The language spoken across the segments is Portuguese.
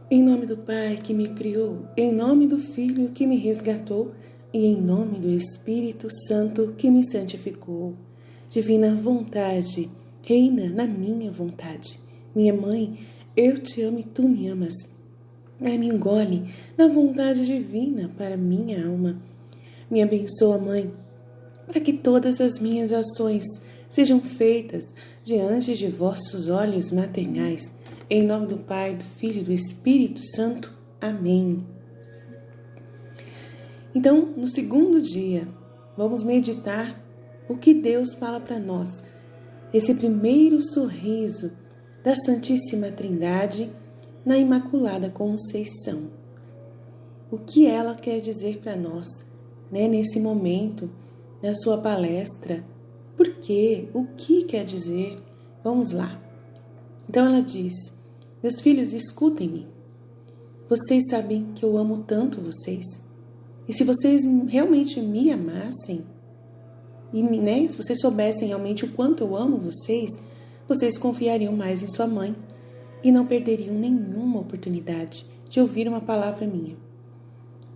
Em nome do Pai que me criou, em nome do Filho que me resgatou e em nome do Espírito Santo que me santificou. Divina vontade, reina na minha vontade. Minha mãe, eu te amo e tu me amas. Ai-me engole na vontade divina para minha alma. Me abençoa, Mãe, para que todas as minhas ações sejam feitas diante de vossos olhos maternais. Em nome do Pai, do Filho e do Espírito Santo. Amém. Então, no segundo dia, vamos meditar o que Deus fala para nós. Esse primeiro sorriso da Santíssima Trindade na Imaculada Conceição. O que ela quer dizer para nós, nesse momento, na sua palestra? Por quê? O que quer dizer? Vamos lá. Então ela diz: meus filhos, escutem-me. Vocês sabem que eu amo tanto vocês. E se vocês realmente me amassem, e se vocês soubessem realmente o quanto eu amo vocês, vocês confiariam mais em sua mãe e não perderiam nenhuma oportunidade de ouvir uma palavra minha.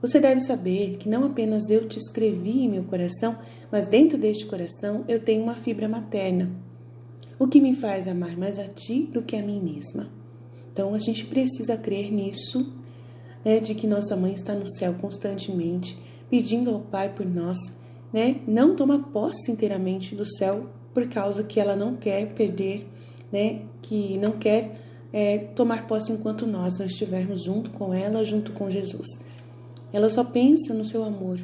Você deve saber que não apenas eu te escrevi em meu coração, mas dentro deste coração eu tenho uma fibra materna, o que me faz amar mais a ti do que a mim mesma. Então a gente precisa crer nisso, de que nossa mãe está no céu constantemente, pedindo ao Pai por nós, não toma posse inteiramente do céu por causa que ela não quer perder, que não quer tomar posse enquanto nós não estivermos junto com ela, junto com Jesus. Ela só pensa no seu amor,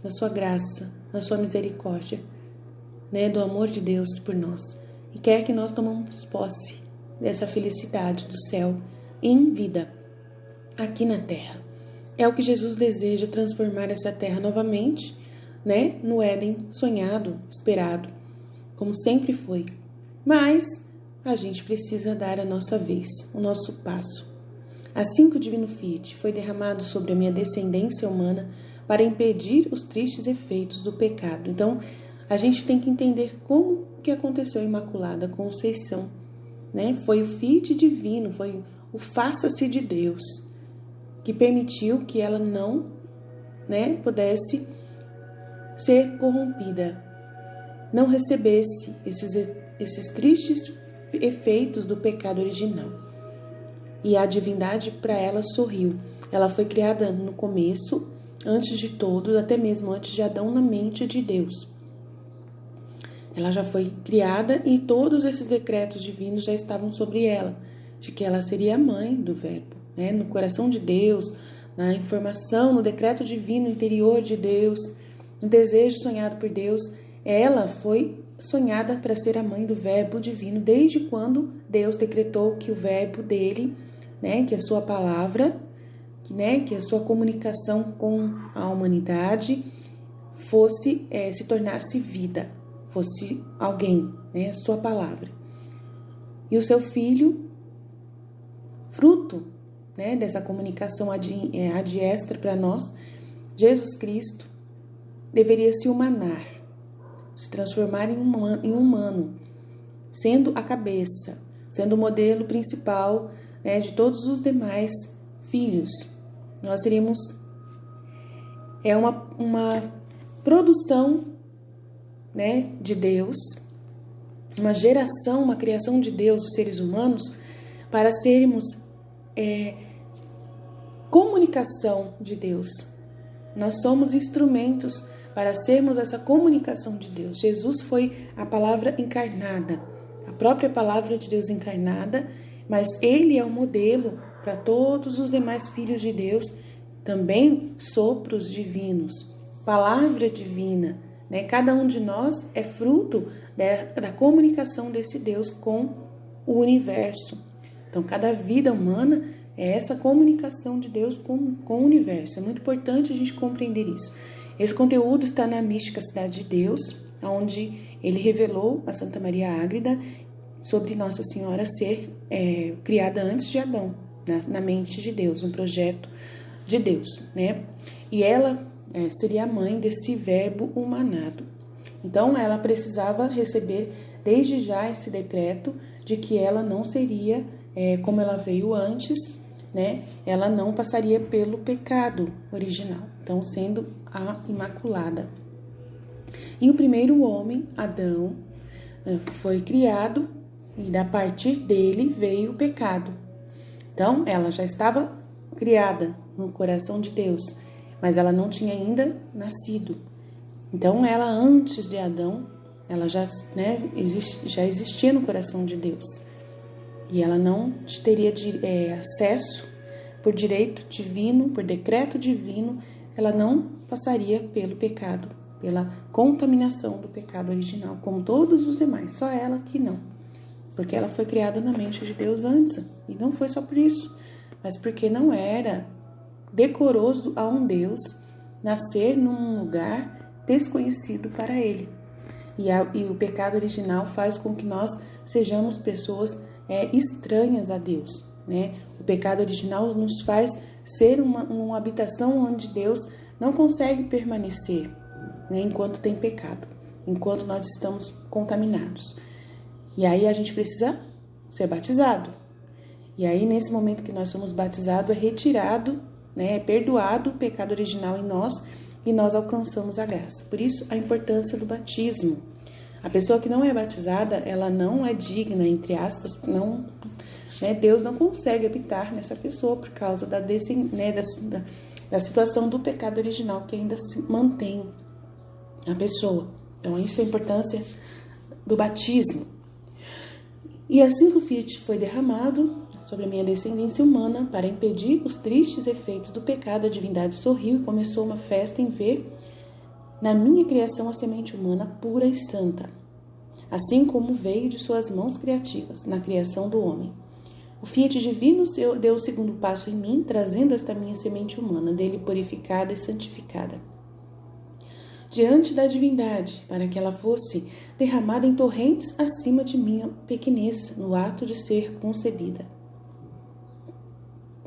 na sua graça, na sua misericórdia, do amor de Deus por nós. E quer que nós tomemos posse dessa felicidade do céu em vida, aqui na terra. É o que Jesus deseja, transformar essa terra novamente, no Éden sonhado, esperado, como sempre foi. Mas a gente precisa dar a nossa vez, o nosso passo. Assim que o Divino Fiat foi derramado sobre a minha descendência humana para impedir os tristes efeitos do pecado. Então, a gente tem que entender como que aconteceu a Imaculada Conceição. Foi o Fiat divino, foi o faça-se de Deus, que permitiu que ela não pudesse ser corrompida, não recebesse esses tristes efeitos do pecado original. E a divindade para ela sorriu. Ela foi criada no começo, antes de todos, até mesmo antes de Adão, na mente de Deus. Ela já foi criada e todos esses decretos divinos já estavam sobre ela, de que ela seria a mãe do Verbo, no coração de Deus, na informação, no decreto divino interior de Deus, no desejo sonhado por Deus. Ela foi sonhada para ser a mãe do Verbo divino desde quando Deus decretou que o Verbo dele, que a sua palavra, que a sua comunicação com a humanidade se tornasse vida, fosse alguém, a sua palavra. E o seu filho, fruto dessa comunicação ad extra para nós, Jesus Cristo, deveria se humanar, se transformar em humano, sendo a cabeça, sendo o modelo principal de todos os demais filhos. Nós seríamos uma produção de Deus, uma geração, uma criação de Deus, os seres humanos, para sermos comunicação de Deus. Nós somos instrumentos para sermos essa comunicação de Deus. Jesus foi a palavra encarnada, a própria palavra de Deus encarnada, mas ele é o modelo para todos os demais filhos de Deus, também sopros divinos, palavra divina. Cada um de nós é fruto da comunicação desse Deus com o universo. Então, cada vida humana é essa comunicação de Deus com o universo. É muito importante a gente compreender isso. Esse conteúdo está na Mística Cidade de Deus, onde ele revelou a Santa Maria Ágreda sobre Nossa Senhora ser criada antes de Adão, na mente de Deus, um projeto de Deus, E ela seria a mãe desse Verbo humanado. Então, ela precisava receber desde já esse decreto de que ela não seria como ela veio antes, né, ela não passaria pelo pecado original, então sendo a imaculada. E o primeiro homem, Adão, foi criado e a partir dele veio o pecado. Então, ela já estava criada no coração de Deus, mas ela não tinha ainda nascido. Então, ela antes de Adão, ela já existia no coração de Deus. E ela não teria acesso por direito divino, por decreto divino, ela não passaria pelo pecado, pela contaminação do pecado original, como todos os demais, só ela que não. Porque ela foi criada na mente de Deus antes, e não foi só por isso, mas porque não era decoroso a um Deus nascer num lugar desconhecido para ele. E o pecado original faz com que nós sejamos pessoas estranhas a Deus, né? O pecado original nos faz ser uma habitação onde Deus não consegue permanecer, né? Enquanto tem pecado, enquanto nós estamos contaminados. E aí a gente precisa ser batizado. E aí nesse momento que nós somos batizados é retirado, né? É perdoado o pecado original em nós e nós alcançamos a graça. Por isso a importância do batismo. A pessoa que não é batizada, ela não é digna, entre aspas, não, né? Deus não consegue habitar nessa pessoa por causa da situação do pecado original que ainda se mantém na pessoa. Então, isso é a importância do batismo. E assim que o fiat foi derramado sobre a minha descendência humana, para impedir os tristes efeitos do pecado, a divindade sorriu e começou uma festa em ver na minha criação a semente humana pura e santa, assim como veio de suas mãos criativas na criação do homem. O fiat divino deu o segundo passo em mim, trazendo esta minha semente humana, dele purificada e santificada, diante da divindade, para que ela fosse derramada em torrentes acima de minha pequenez, no ato de ser concebida.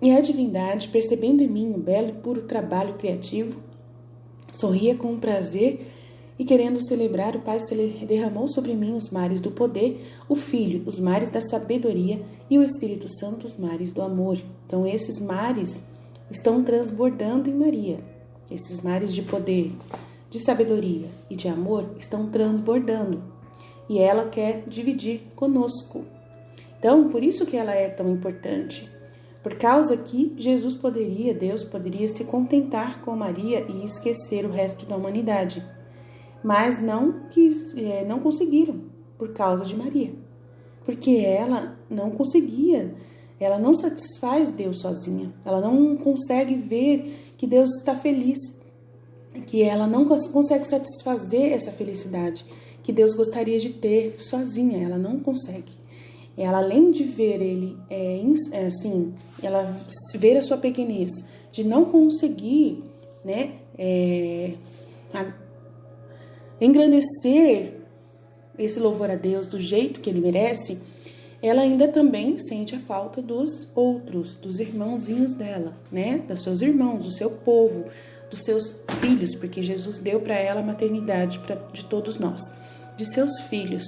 E a divindade, percebendo em mim o belo e puro trabalho criativo, sorria com prazer e, querendo celebrar, o Pai derramou sobre mim os mares do poder, o Filho, os mares da sabedoria e o Espírito Santo, os mares do amor. Então, esses mares estão transbordando em Maria. Esses mares de poder, de sabedoria e de amor estão transbordando. E ela quer dividir conosco. Então, por isso que ela é tão importante. Por causa que Deus poderia se contentar com Maria e esquecer o resto da humanidade. Mas não conseguiram por causa de Maria. Porque ela não conseguia, ela não satisfaz Deus sozinha. Ela não consegue ver que Deus está feliz, que ela não consegue satisfazer essa felicidade que Deus gostaria de ter sozinha. Ela não consegue. Ela, além de ver ele, ela ver a sua pequenez, de não conseguir, né, engrandecer esse louvor a Deus do jeito que ele merece, ela ainda também sente a falta dos outros, dos irmãozinhos dela, né, dos seus irmãos, do seu povo, dos seus filhos, porque Jesus deu para ela a maternidade de todos nós, de seus filhos,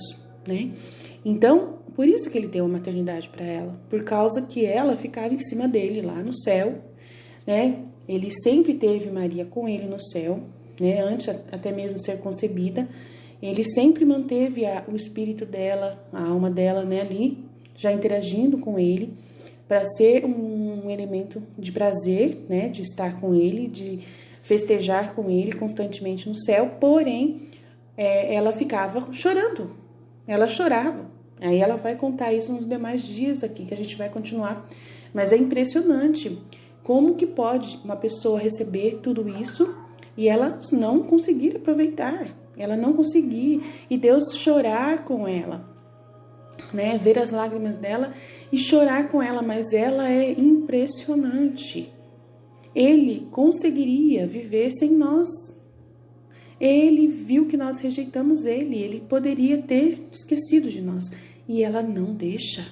né? Então, por isso que ele deu a maternidade para ela, por causa que ela ficava em cima dele lá no céu, né? Ele sempre teve Maria com ele no céu, né? Antes até mesmo de ser concebida, ele sempre manteve o espírito dela, a alma dela, né, ali, já interagindo com ele, para ser um elemento de prazer, né, de estar com ele, de festejar com ele constantemente no céu. Porém, ela ficava chorando, ela chorava. Aí ela vai contar isso nos demais dias aqui, que a gente vai continuar. Mas é impressionante como que pode uma pessoa receber tudo isso e ela não conseguir aproveitar, ela não conseguir, e Deus chorar com ela, né? Ver as lágrimas dela e chorar com ela, mas ela é impressionante. Ele conseguiria viver sem nós. Ele viu que nós rejeitamos ele poderia ter esquecido de nós. E ela não deixa.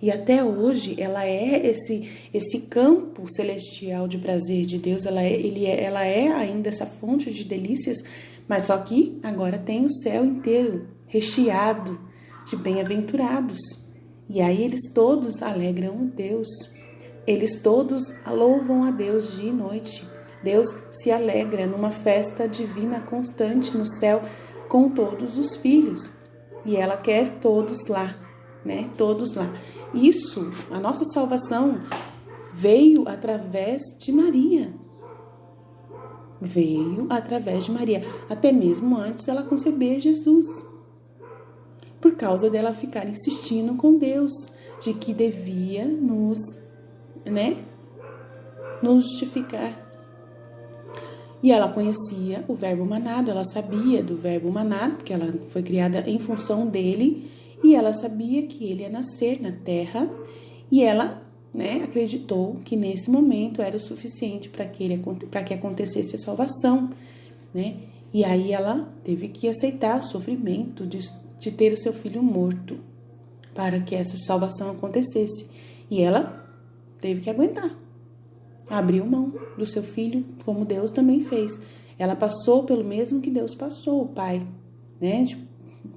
E até hoje ela é esse campo celestial de prazer de Deus, ela é ainda essa fonte de delícias, mas só que agora tem o céu inteiro recheado de bem-aventurados. E aí eles todos alegram Deus. eles todos louvam a Deus dia e noite. Deus se alegra numa festa divina constante no céu com todos os filhos. E ela quer todos lá, né? Todos lá. Isso, a nossa salvação veio através de Maria. Veio através de Maria. Até mesmo antes dela conceber Jesus. Por causa dela ficar insistindo com Deus de que devia nos justificar. E ela conhecia o verbo manado, ela sabia do verbo manado, porque ela foi criada em função dele, e ela sabia que ele ia nascer na terra, e ela, acreditou que nesse momento era o suficiente para que acontecesse a salvação, né? E aí ela teve que aceitar o sofrimento de ter o seu filho morto para que essa salvação acontecesse. E ela teve que aguentar. Abriu mão do seu filho, como Deus também fez. Ela passou pelo mesmo que Deus passou, o pai, de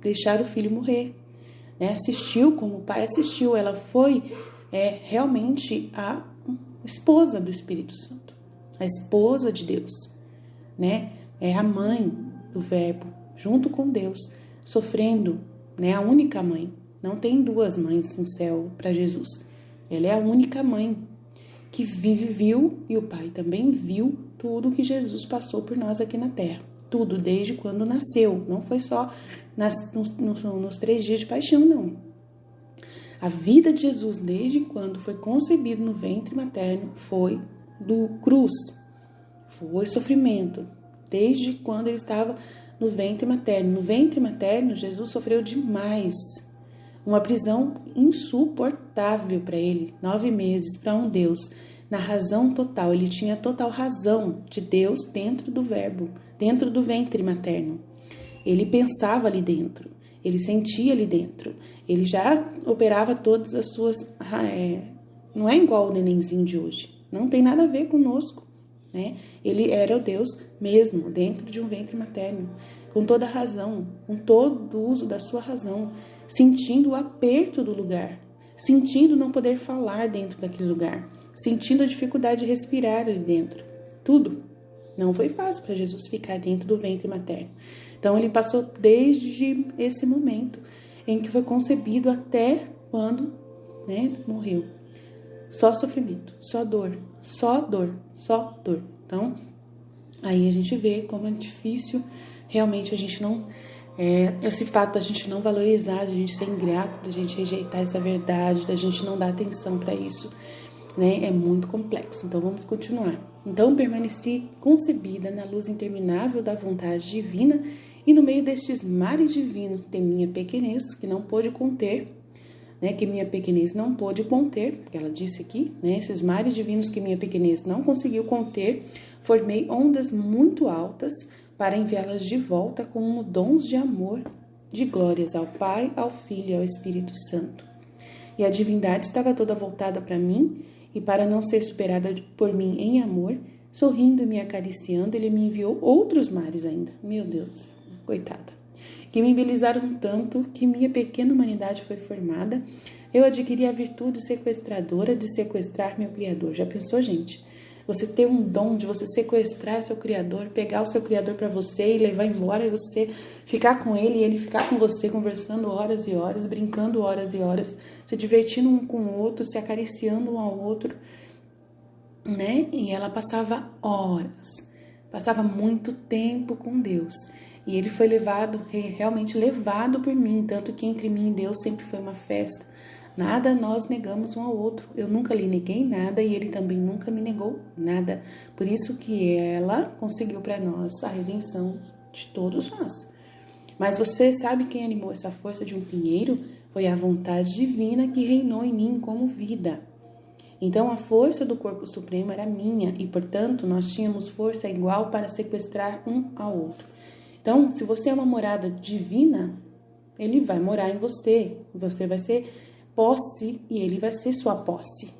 deixar o filho morrer. Assistiu como o pai assistiu. Ela foi realmente a esposa do Espírito Santo, a esposa de Deus, É a mãe do Verbo, junto com Deus, sofrendo, a única mãe. Não tem duas mães no céu para Jesus. Ela é a única mãe que viu, e o Pai também viu tudo que Jesus passou por nós aqui na terra. Tudo, desde quando nasceu. Não foi só nos 3 dias de paixão, não. A vida de Jesus, desde quando foi concebido no ventre materno, foi do cruz. Foi sofrimento. Desde quando ele estava no ventre materno. No ventre materno, Jesus sofreu demais. Uma prisão insuportável para ele, 9 meses para um Deus, na razão total. Ele tinha total razão de Deus dentro do verbo, dentro do ventre materno. Ele pensava ali dentro, ele sentia ali dentro, ele já operava todas as suas... não é igual o nenenzinho de hoje, não tem nada a ver conosco, Ele era o Deus mesmo, dentro de um ventre materno, com toda a razão, com todo o uso da sua razão, sentindo o aperto do lugar, sentindo não poder falar dentro daquele lugar, sentindo a dificuldade de respirar ali dentro. Tudo. Não foi fácil para Jesus ficar dentro do ventre materno. Então, ele passou desde esse momento em que foi concebido até quando morreu. Só sofrimento, só dor, só dor, só dor. Então, aí a gente vê como é difícil realmente a gente não... esse fato da gente não valorizar, da gente ser ingrato, da gente rejeitar essa verdade, da gente não dar atenção para isso, é muito complexo. Então vamos continuar. Então permaneci concebida na luz interminável da vontade divina e no meio destes mares divinos de minha pequenez, que não pôde conter, que minha pequenez não pôde conter, porque ela disse aqui, esses mares divinos que minha pequenez não conseguiu conter, formei ondas muito altas para enviá-las de volta como dons de amor, de glórias ao Pai, ao Filho e ao Espírito Santo. E a divindade estava toda voltada para mim, e para não ser superada por mim em amor, sorrindo e me acariciando, ele me enviou outros mares ainda. Meu Deus, coitada. Que me embelizaram tanto que minha pequena humanidade foi formada. Eu adquiri a virtude sequestradora de sequestrar meu Criador. Já pensou, gente? Você ter um dom de você sequestrar o seu Criador, pegar o seu Criador para você e levar embora, e você ficar com ele e ele ficar com você, conversando horas e horas, brincando horas e horas, se divertindo um com o outro, se acariciando um ao outro, E ela passava horas, passava muito tempo com Deus. E ele foi realmente levado por mim, tanto que entre mim e Deus sempre foi uma festa. Nada nós negamos um ao outro. Eu nunca lhe neguei nada e ele também nunca me negou nada. Por isso que ela conseguiu para nós a redenção de todos nós. Mas você sabe quem animou essa força de um pinheiro? Foi a vontade divina que reinou em mim como vida. Então a força do corpo supremo era minha e, portanto, nós tínhamos força igual para sequestrar um ao outro. Então, se você é uma morada divina, ele vai morar em você. Você vai ser posse e ele vai ser sua posse,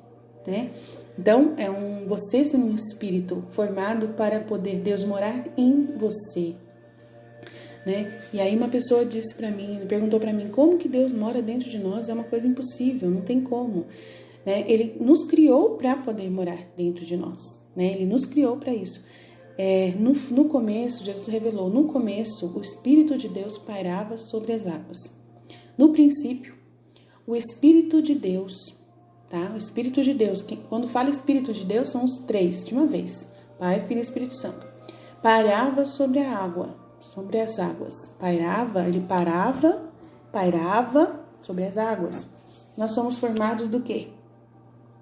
Então, você ser um espírito formado para poder Deus morar em você, E aí uma pessoa perguntou para mim, como que Deus mora dentro de nós? É uma coisa impossível, não tem como. né? Ele nos criou para poder morar dentro de nós, né? Ele nos criou para isso. No começo, Jesus revelou, no começo, o Espírito de Deus pairava sobre as águas. No princípio, o Espírito de Deus, tá? O Espírito de Deus, quando fala Espírito de Deus, são os três, de uma vez. Pai, Filho e Espírito Santo. Pairava sobre a água, sobre as águas. Ele pairava sobre as águas. Nós somos formados do quê?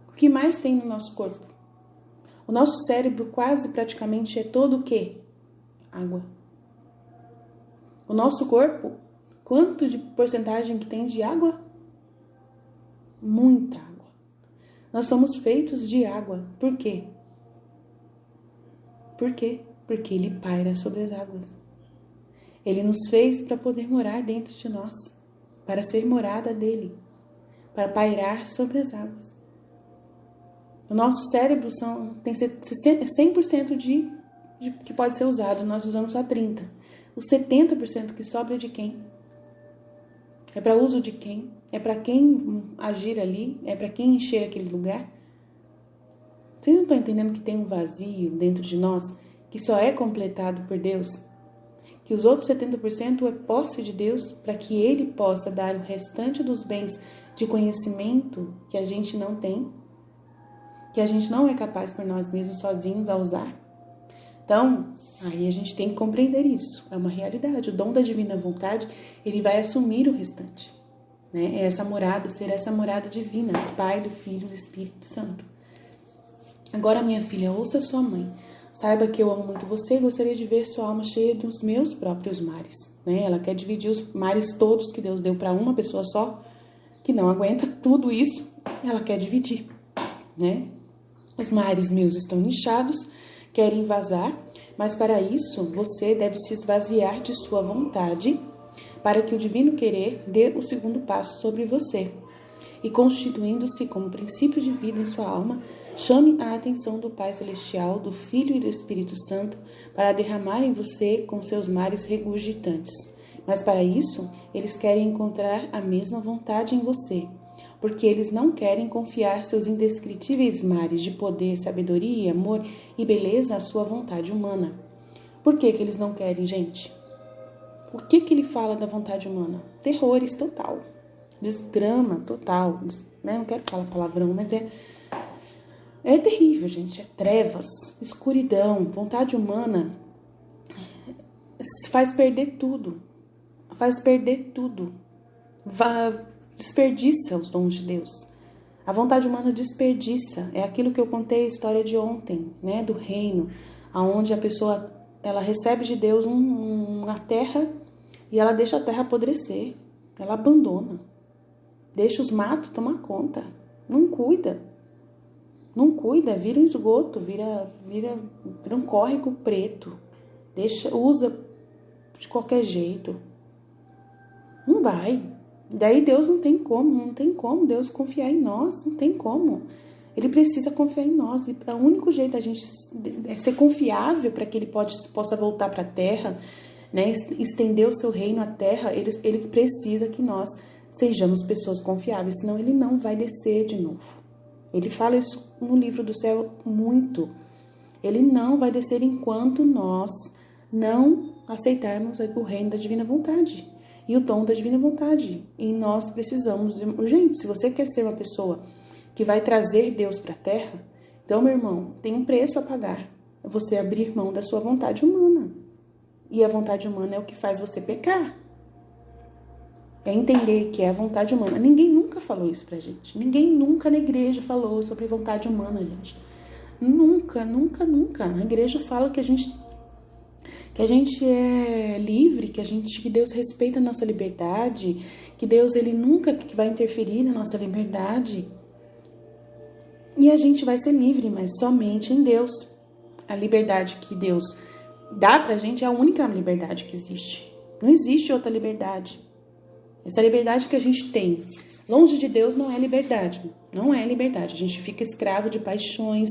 O que mais tem no nosso corpo? O nosso cérebro quase praticamente é todo o quê? Água. O nosso corpo, quanto de porcentagem que tem de água? Muita água. Nós somos feitos de água. Por quê? Por quê? Porque Ele paira sobre as águas. Ele nos fez para poder morar dentro de nós, para ser morada dele, para pairar sobre as águas. O nosso cérebro tem 100% de que pode ser usado, nós usamos só 30%. Os 70% que sobra é de quem? É para uso de quem? É para quem agir ali? É para quem encher aquele lugar? Vocês não estão entendendo que tem um vazio dentro de nós que só é completado por Deus? Que os outros 70% é posse de Deus para que Ele possa dar o restante dos bens de conhecimento que a gente não tem, que a gente não é capaz por nós mesmos sozinhos a usar. Então, aí a gente tem que compreender isso. É uma realidade. O dom da divina vontade, ele vai assumir o restante, né? É essa morada, ser essa morada divina, do Pai, do Filho e do Espírito Santo. Agora, minha filha, ouça sua mãe. Saiba que eu amo muito você e gostaria de ver sua alma cheia dos meus próprios mares, né? Ela quer dividir os mares todos que Deus deu para uma pessoa só, que não aguenta tudo isso, ela quer dividir, né? Os mares meus estão inchados, querem vazar, mas para isso você deve se esvaziar de sua vontade, para que o divino querer dê o segundo passo sobre você. E constituindo-se como princípio de vida em sua alma, chame a atenção do Pai Celestial, do Filho e do Espírito Santo, para derramar em você com seus mares regurgitantes. Mas para isso, eles querem encontrar a mesma vontade em você, porque eles não querem confiar seus indescritíveis mares de poder, sabedoria, amor e beleza à sua vontade humana. Por que eles não querem, gente? O que ele fala da vontade humana? Terrores total, desgrama total, né? Não quero falar palavrão, mas é terrível, gente. É trevas, escuridão, vontade humana faz perder tudo, desperdiça os dons de Deus. A vontade humana desperdiça. É aquilo que eu contei a história de ontem, né, do reino, aonde a pessoa ela recebe de Deus uma terra e ela deixa a terra apodrecer. Ela abandona, deixa os matos tomar conta, não cuida, vira um esgoto, vira um córrego preto, usa de qualquer jeito. Não vai. Daí Deus não tem como Deus confiar em nós, não tem como. Ele precisa confiar em nós. E o único jeito da gente ser confiável para que ele possa voltar para a terra, né, estender o seu reino à terra, ele precisa que nós sejamos pessoas confiáveis, senão ele não vai descer de novo. Ele fala isso no livro do céu muito. Ele não vai descer enquanto nós não aceitarmos o reino da divina vontade e o dom da divina vontade. E nós precisamos, gente, se você quer ser uma pessoa que vai trazer Deus para a terra, então, meu irmão, tem um preço a pagar. É você abrir mão da sua vontade humana. E a vontade humana é o que faz você pecar. É entender que é a vontade humana. Ninguém nunca falou isso pra gente. Ninguém nunca na igreja falou sobre vontade humana, gente. Nunca. A igreja fala que a gente é livre, que Deus respeita a nossa liberdade, que Deus ele nunca vai interferir na nossa liberdade. E a gente vai ser livre, mas somente em Deus. A liberdade que Deus dá pra gente é a única liberdade que existe. Não existe outra liberdade. Essa liberdade que a gente tem longe de Deus não é liberdade. Não é liberdade. A gente fica escravo de paixões,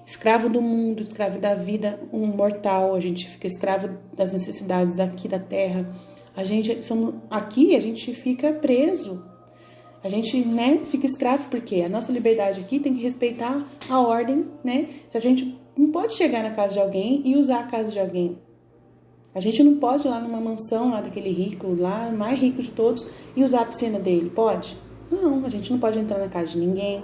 escravo do mundo, escravo da vida mortal. A gente fica escravo das necessidades daqui da terra. Aqui a gente fica preso. A gente, né, fica escravo porque a nossa liberdade aqui tem que respeitar a ordem, né? Se a gente não pode chegar na casa de alguém e usar a casa de alguém. A gente não pode ir lá numa mansão lá daquele rico, lá, mais rico de todos, e usar a piscina dele. Pode? Não, a gente não pode entrar na casa de ninguém.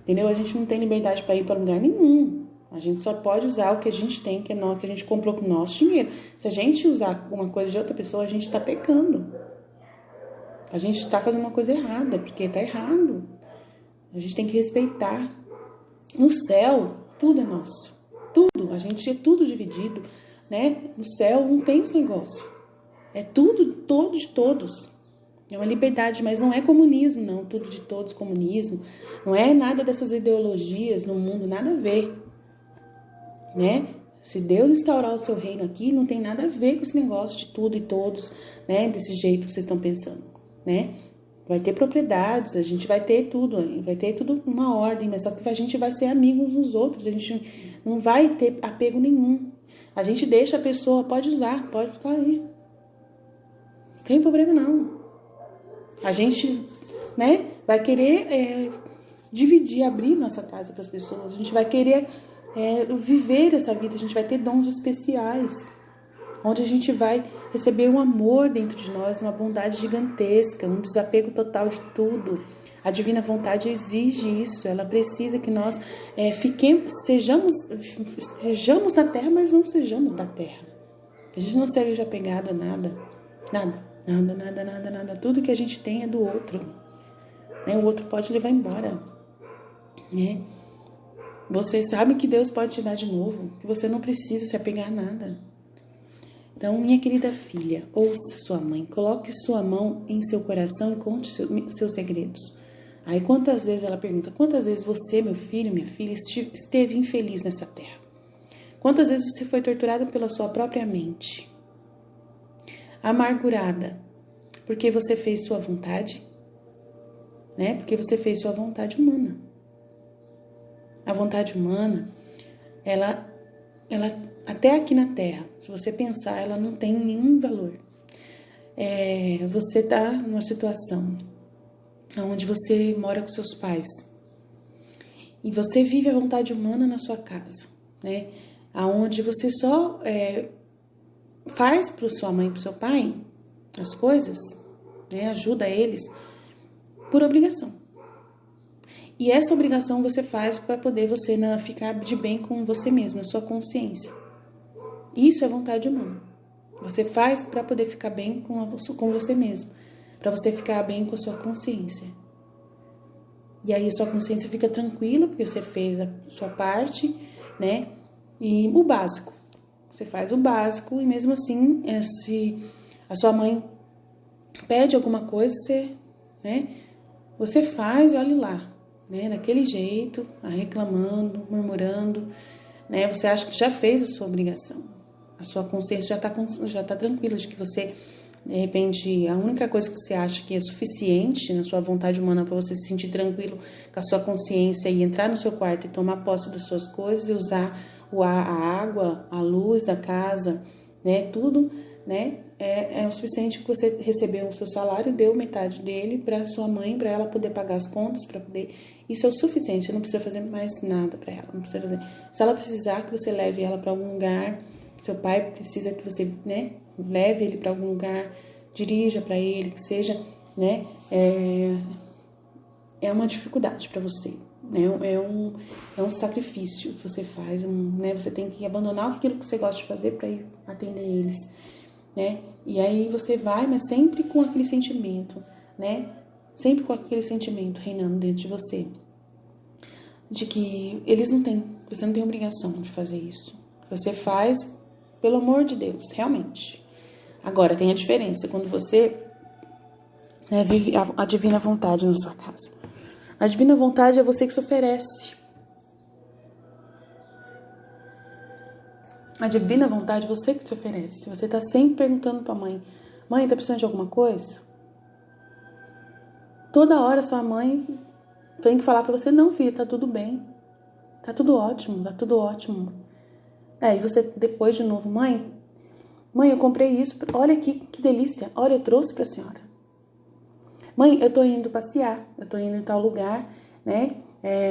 Entendeu? A gente não tem liberdade para ir para lugar nenhum. A gente só pode usar o que a gente tem, que é nós, que a gente comprou com o nosso dinheiro. Se a gente usar uma coisa de outra pessoa, a gente está pecando. A gente está fazendo uma coisa errada, porque está errado. A gente tem que respeitar. No céu, tudo é nosso. Tudo. A gente é tudo dividido, né? No céu não tem esse negócio. É tudo, todo de todos. É uma liberdade, mas não é comunismo, não. Tudo de todos, comunismo. Não é nada dessas ideologias no mundo, nada a ver. Né? Se Deus instaurar o seu reino aqui, não tem nada a ver com esse negócio de tudo e todos, né? Desse jeito que vocês estão pensando, né? Vai ter propriedades, a gente vai ter tudo uma ordem, mas só que a gente vai ser amigos uns dos outros, a gente não vai ter apego nenhum. A gente deixa a pessoa, pode usar, pode ficar aí. Não tem problema não. A gente, né, vai querer dividir, abrir nossa casa para as pessoas. A gente vai querer viver essa vida. A gente vai ter dons especiais, onde a gente vai receber um amor dentro de nós, uma bondade gigantesca, um desapego total de tudo. A divina vontade exige isso. Ela precisa que nós sejamos na terra, mas não sejamos da terra. Que a gente não seja apegado a nada. Nada. Tudo que a gente tem é do outro. Né? O outro pode levar embora. Né? Você sabe que Deus pode te dar de novo. Que você não precisa se apegar a nada. Então, minha querida filha, ouça sua mãe. Coloque sua mão em seu coração e conte seus segredos. Aí quantas vezes ela pergunta, quantas vezes você, meu filho, minha filha, esteve infeliz nessa terra? Quantas vezes você foi torturada pela sua própria mente? Amargurada, porque você fez sua vontade, né? Porque você fez sua vontade humana. A vontade humana, ela até aqui na Terra, se você pensar, ela não tem nenhum valor. Você está numa situação onde você mora com seus pais e você vive a vontade humana na sua casa, né? Aonde você só faz para sua mãe e para o seu pai as coisas, né? Ajuda eles por obrigação. E essa obrigação você faz para poder você ficar de bem com você mesmo, a sua consciência. Isso é vontade humana. Você faz para poder ficar bem com você mesmo, para você ficar bem com a sua consciência. E aí a sua consciência fica tranquila, porque você fez a sua parte, né? E o básico. Você faz o básico e mesmo assim, se a sua mãe pede alguma coisa, você faz e olha lá, né? Daquele jeito, reclamando, murmurando, né? Você acha que já fez a sua obrigação. A sua consciência já tá tranquila de que você, de repente, a única coisa que você acha que é suficiente na sua vontade humana para você se sentir tranquilo com a sua consciência e entrar no seu quarto e tomar posse das suas coisas e usar a água, a luz da casa, né, tudo, né, é o suficiente que você recebeu o seu salário, deu metade dele para sua mãe, para ela poder pagar as contas, para poder... Isso é o suficiente, você não precisa fazer mais nada para ela, não precisa fazer... Se ela precisar que você leve ela para algum lugar, seu pai precisa que você, né, leve ele para algum lugar, dirija para ele, que seja, né, é uma dificuldade para você, né, é um sacrifício que você faz, né, você tem que abandonar aquilo que você gosta de fazer para ir atender eles, né, e aí você vai, mas sempre com aquele sentimento, né, sempre com aquele sentimento reinando dentro de você, de que você não tem obrigação de fazer isso, você faz pelo amor de Deus, realmente. Agora, tem a diferença quando você vive a divina vontade na sua casa. A divina vontade é você que se oferece. A divina vontade é você que se oferece. Você está sempre perguntando para a mãe, mãe, tá precisando de alguma coisa? Toda hora sua mãe tem que falar para você, não, filha, tá tudo bem. Tá tudo ótimo, tá tudo ótimo. E você depois de novo, mãe, eu comprei isso, olha aqui, que delícia, olha, eu trouxe para a senhora. Mãe, eu tô indo passear, eu tô indo em tal lugar, né?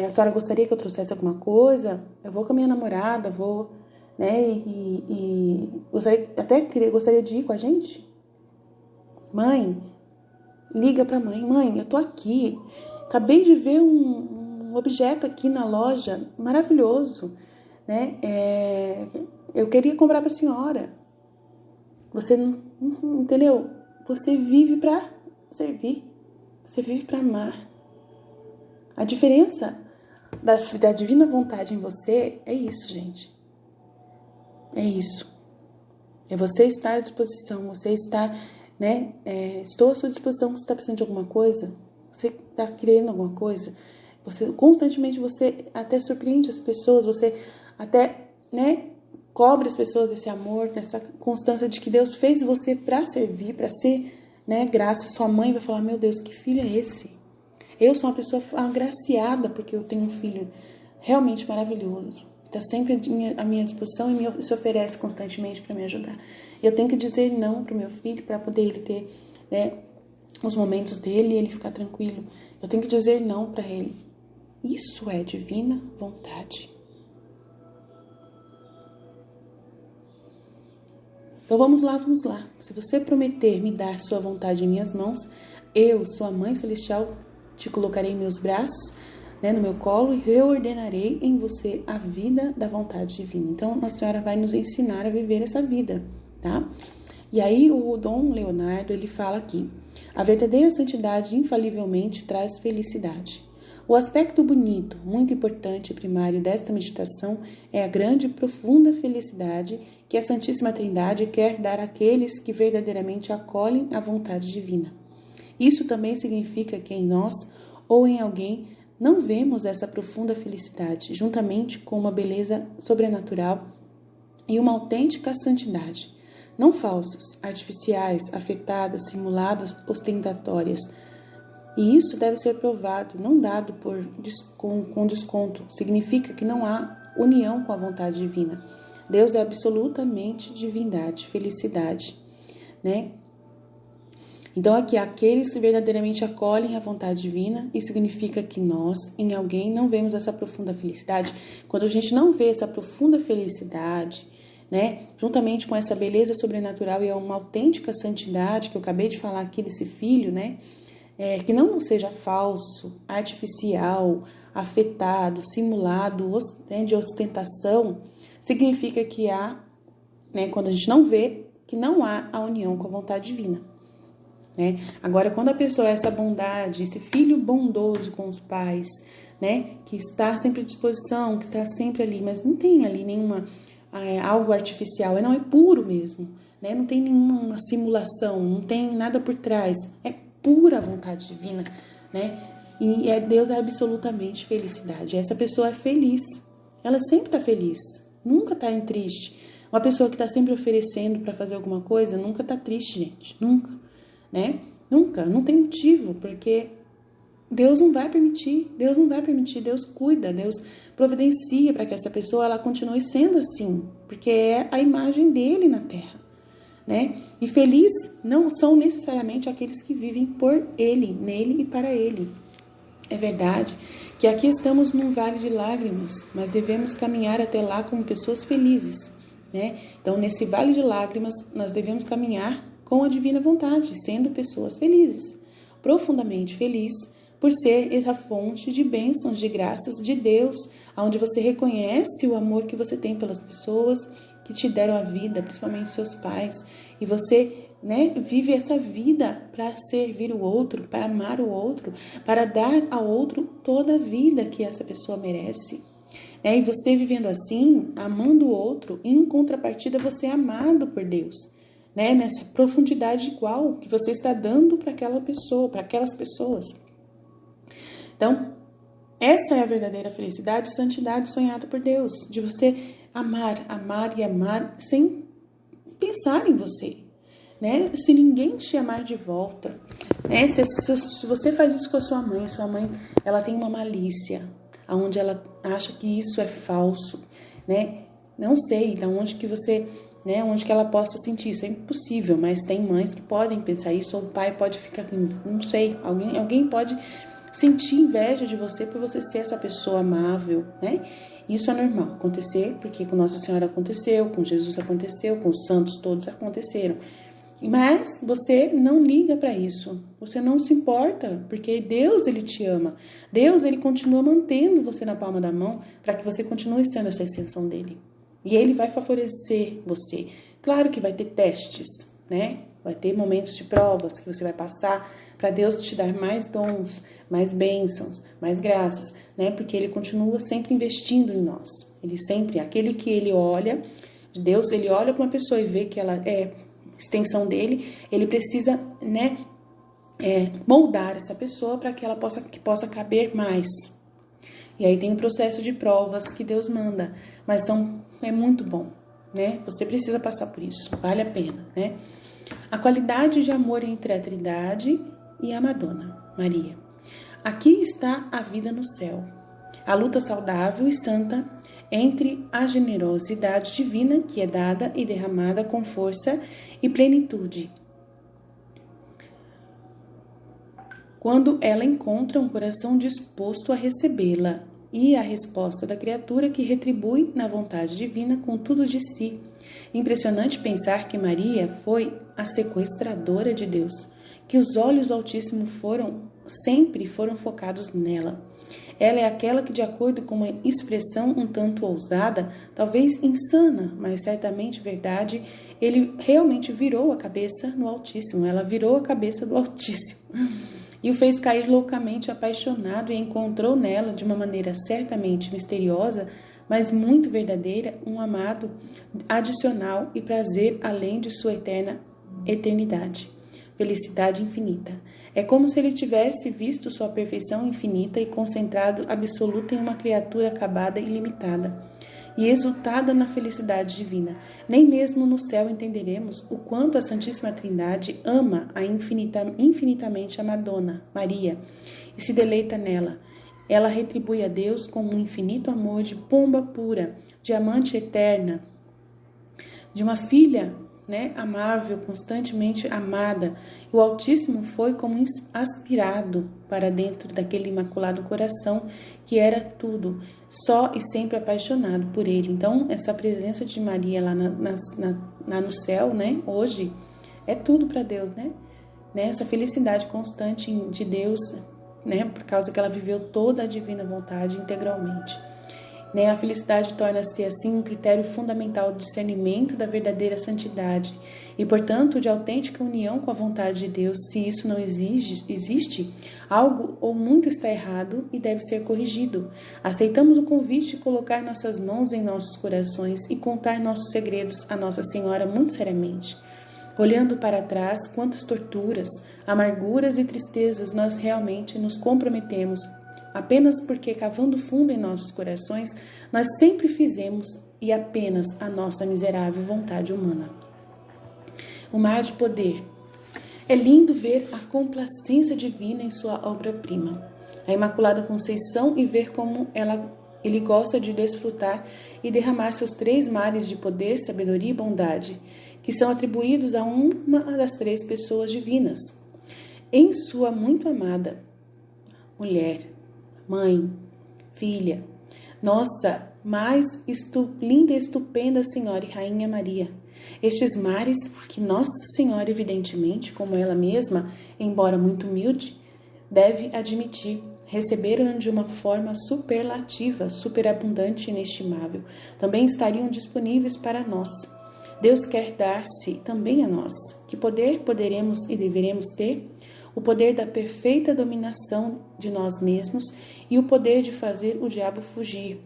A senhora gostaria que eu trouxesse alguma coisa? Eu vou com a minha namorada, vou, né? Gostaria de ir com a gente? Mãe, liga pra mãe. Mãe, eu tô aqui. Acabei de ver um objeto aqui na loja, maravilhoso, né? Eu queria comprar pra senhora. Você não entendeu? Você vive pra servir. Você vive pra amar. A diferença da divina vontade em você é isso, gente. É isso. É você estar à disposição, você está, né? Estou à sua disposição, você está precisando de alguma coisa, você está querendo alguma coisa, constantemente você até surpreende as pessoas, você até, né? Cobre as pessoas esse amor, essa constância de que Deus fez você para servir, para ser, né? Graça. Sua mãe vai falar, meu Deus, que filho é esse? Eu sou uma pessoa agraciada porque eu tenho um filho realmente maravilhoso. Está sempre à minha disposição e se oferece constantemente para me ajudar. Eu tenho que dizer não para o meu filho para poder ele ter, né, os momentos dele e ele ficar tranquilo. Eu tenho que dizer não para ele. Isso é divina vontade. Então vamos lá. Se você prometer me dar sua vontade em minhas mãos, eu, sua mãe celestial, te colocarei em meus braços, né, no meu colo, e reordenarei em você a vida da vontade divina. Então, Nossa Senhora vai nos ensinar a viver essa vida, tá? E aí, o Dom Leonardo, ele fala aqui, a verdadeira santidade infalivelmente traz felicidade. O aspecto bonito, muito importante e primário desta meditação é a grande e profunda felicidade que a Santíssima Trindade quer dar àqueles que verdadeiramente acolhem a vontade divina. Isso também significa que em nós ou em alguém não vemos essa profunda felicidade, juntamente com uma beleza sobrenatural e uma autêntica santidade, não falsas, artificiais, afetadas, simuladas, ostentatórias. E isso deve ser provado, não dado com desconto. Significa que não há união com a vontade divina. Deus é absolutamente divindade, felicidade, né? Então aqui, aqueles que verdadeiramente acolhem a vontade divina, isso significa que nós, em alguém, não vemos essa profunda felicidade. Quando a gente não vê essa profunda felicidade, né, juntamente com essa beleza sobrenatural e uma autêntica santidade, que eu acabei de falar aqui desse filho, né, que não seja falso, artificial, afetado, simulado, né, de ostentação, significa que há, né, quando a gente não vê, que não há a união com a vontade divina. Né? Agora, quando a pessoa é essa bondade, esse filho bondoso com os pais, né, que está sempre à disposição, que está sempre ali, mas não tem ali nenhuma algo artificial, não, é puro mesmo, né? Não tem nenhuma simulação, não tem nada por trás, é pura vontade divina, né? E Deus é absolutamente felicidade. Essa pessoa é feliz, ela sempre está feliz, nunca está em triste. Uma pessoa que está sempre oferecendo para fazer alguma coisa nunca está triste, gente, nunca. Né? Nunca, não tem motivo, porque Deus não vai permitir, Deus cuida, Deus providencia para que essa pessoa ela continue sendo assim, porque é a imagem dele na terra, né? E feliz não são necessariamente aqueles que vivem por ele, nele e para ele. É verdade que aqui estamos num vale de lágrimas, mas devemos caminhar até lá como pessoas felizes, né? Então, nesse vale de lágrimas, nós devemos caminhar com a divina vontade, sendo pessoas felizes, profundamente felizes, por ser essa fonte de bênçãos, de graças de Deus, onde você reconhece o amor que você tem pelas pessoas que te deram a vida, principalmente seus pais, e você, né, vive essa vida para servir o outro, para amar o outro, para dar ao outro toda a vida que essa pessoa merece. Né? E você vivendo assim, amando o outro, em contrapartida você é amado por Deus. Né, nessa profundidade igual que você está dando para aquela pessoa, para aquelas pessoas. Então, essa é a verdadeira felicidade, santidade sonhada por Deus, de você amar e amar sem pensar em você, né? Se ninguém te amar de volta, né? Se você faz isso com a sua mãe ela tem uma malícia, onde ela acha que isso é falso, né? Não sei de onde que você né, onde que ela possa sentir isso. É impossível, mas tem mães que podem pensar isso, ou o pai pode ficar, não sei, alguém pode sentir inveja de você por você ser essa pessoa amável, né? Isso é normal acontecer, porque com Nossa Senhora aconteceu, com Jesus aconteceu, com os santos todos aconteceram. Mas você não liga para isso, você não se importa, porque Deus, Ele te ama. Deus, Ele continua mantendo você na palma da mão para que você continue sendo essa extensão dEle. E Ele vai favorecer você. Claro que vai ter testes, né? Vai ter momentos de provas que você vai passar para Deus te dar mais dons, mais bênçãos, mais graças, né? Porque Ele continua sempre investindo em nós. Ele sempre, aquele que Ele olha, Deus, Ele olha para uma pessoa e vê que ela é extensão dele, Ele precisa, né, moldar essa pessoa para que ela possa caber mais. E aí tem um processo de provas que Deus manda, mas é muito bom, né? Você precisa passar por isso, vale a pena, né? A qualidade de amor entre a Trindade e a Madonna, Maria. Aqui está a vida no céu. A luta saudável e santa entre a generosidade divina que é dada e derramada com força e plenitude. Quando ela encontra um coração disposto a recebê-la e a resposta da criatura que retribui na vontade divina com tudo de si. Impressionante pensar que Maria foi a sequestradora de Deus, que os olhos do Altíssimo sempre foram focados nela. Ela é aquela que, de acordo com uma expressão um tanto ousada, talvez insana, mas certamente verdade, ele realmente virou a cabeça no Altíssimo. Ela virou a cabeça do Altíssimo e o fez cair loucamente apaixonado e encontrou nela, de uma maneira certamente misteriosa, mas muito verdadeira, um amado adicional e prazer além de sua eternidade. Felicidade infinita. É como se ele tivesse visto sua perfeição infinita e concentrado absoluta em uma criatura acabada e limitada, e exultada na felicidade divina. Nem mesmo no céu entenderemos o quanto a Santíssima Trindade ama infinitamente a Madonna, Maria, e se deleita nela. Ela retribui a Deus com um infinito amor de pomba pura, de amante eterna, de uma filha, né, amável, constantemente amada. O Altíssimo foi como aspirado para dentro daquele imaculado coração que era tudo, só e sempre apaixonado por ele. Então, essa presença de Maria lá no céu, né, hoje, é tudo para Deus, né? Essa felicidade constante de Deus, né, por causa que ela viveu toda a divina vontade integralmente. A felicidade torna-se, assim, um critério fundamental do discernimento da verdadeira santidade e, portanto, de autêntica união com a vontade de Deus. Se isso não existe, algo ou muito está errado e deve ser corrigido. Aceitamos o convite de colocar nossas mãos em nossos corações e contar nossos segredos a Nossa Senhora muito seriamente. Olhando para trás, quantas torturas, amarguras e tristezas nós realmente nos comprometemos apenas porque, cavando fundo em nossos corações, nós sempre fizemos e apenas a nossa miserável vontade humana. O mar de poder. É lindo ver a complacência divina em sua obra-prima, a Imaculada Conceição, e ver como ele gosta de desfrutar e derramar seus 3 mares de poder, sabedoria e bondade, que são atribuídos a uma das 3 pessoas divinas. Em sua muito amada mulher, mãe, filha, nossa mais linda e estupenda Senhora e Rainha Maria. Estes mares que Nossa Senhora, evidentemente, como ela mesma, embora muito humilde, deve admitir, receberam de uma forma superlativa, superabundante e inestimável. Também estariam disponíveis para nós. Deus quer dar-se também a nós. Que poder poderemos e deveremos ter? O poder da perfeita dominação de nós mesmos e o poder de fazer o diabo fugir.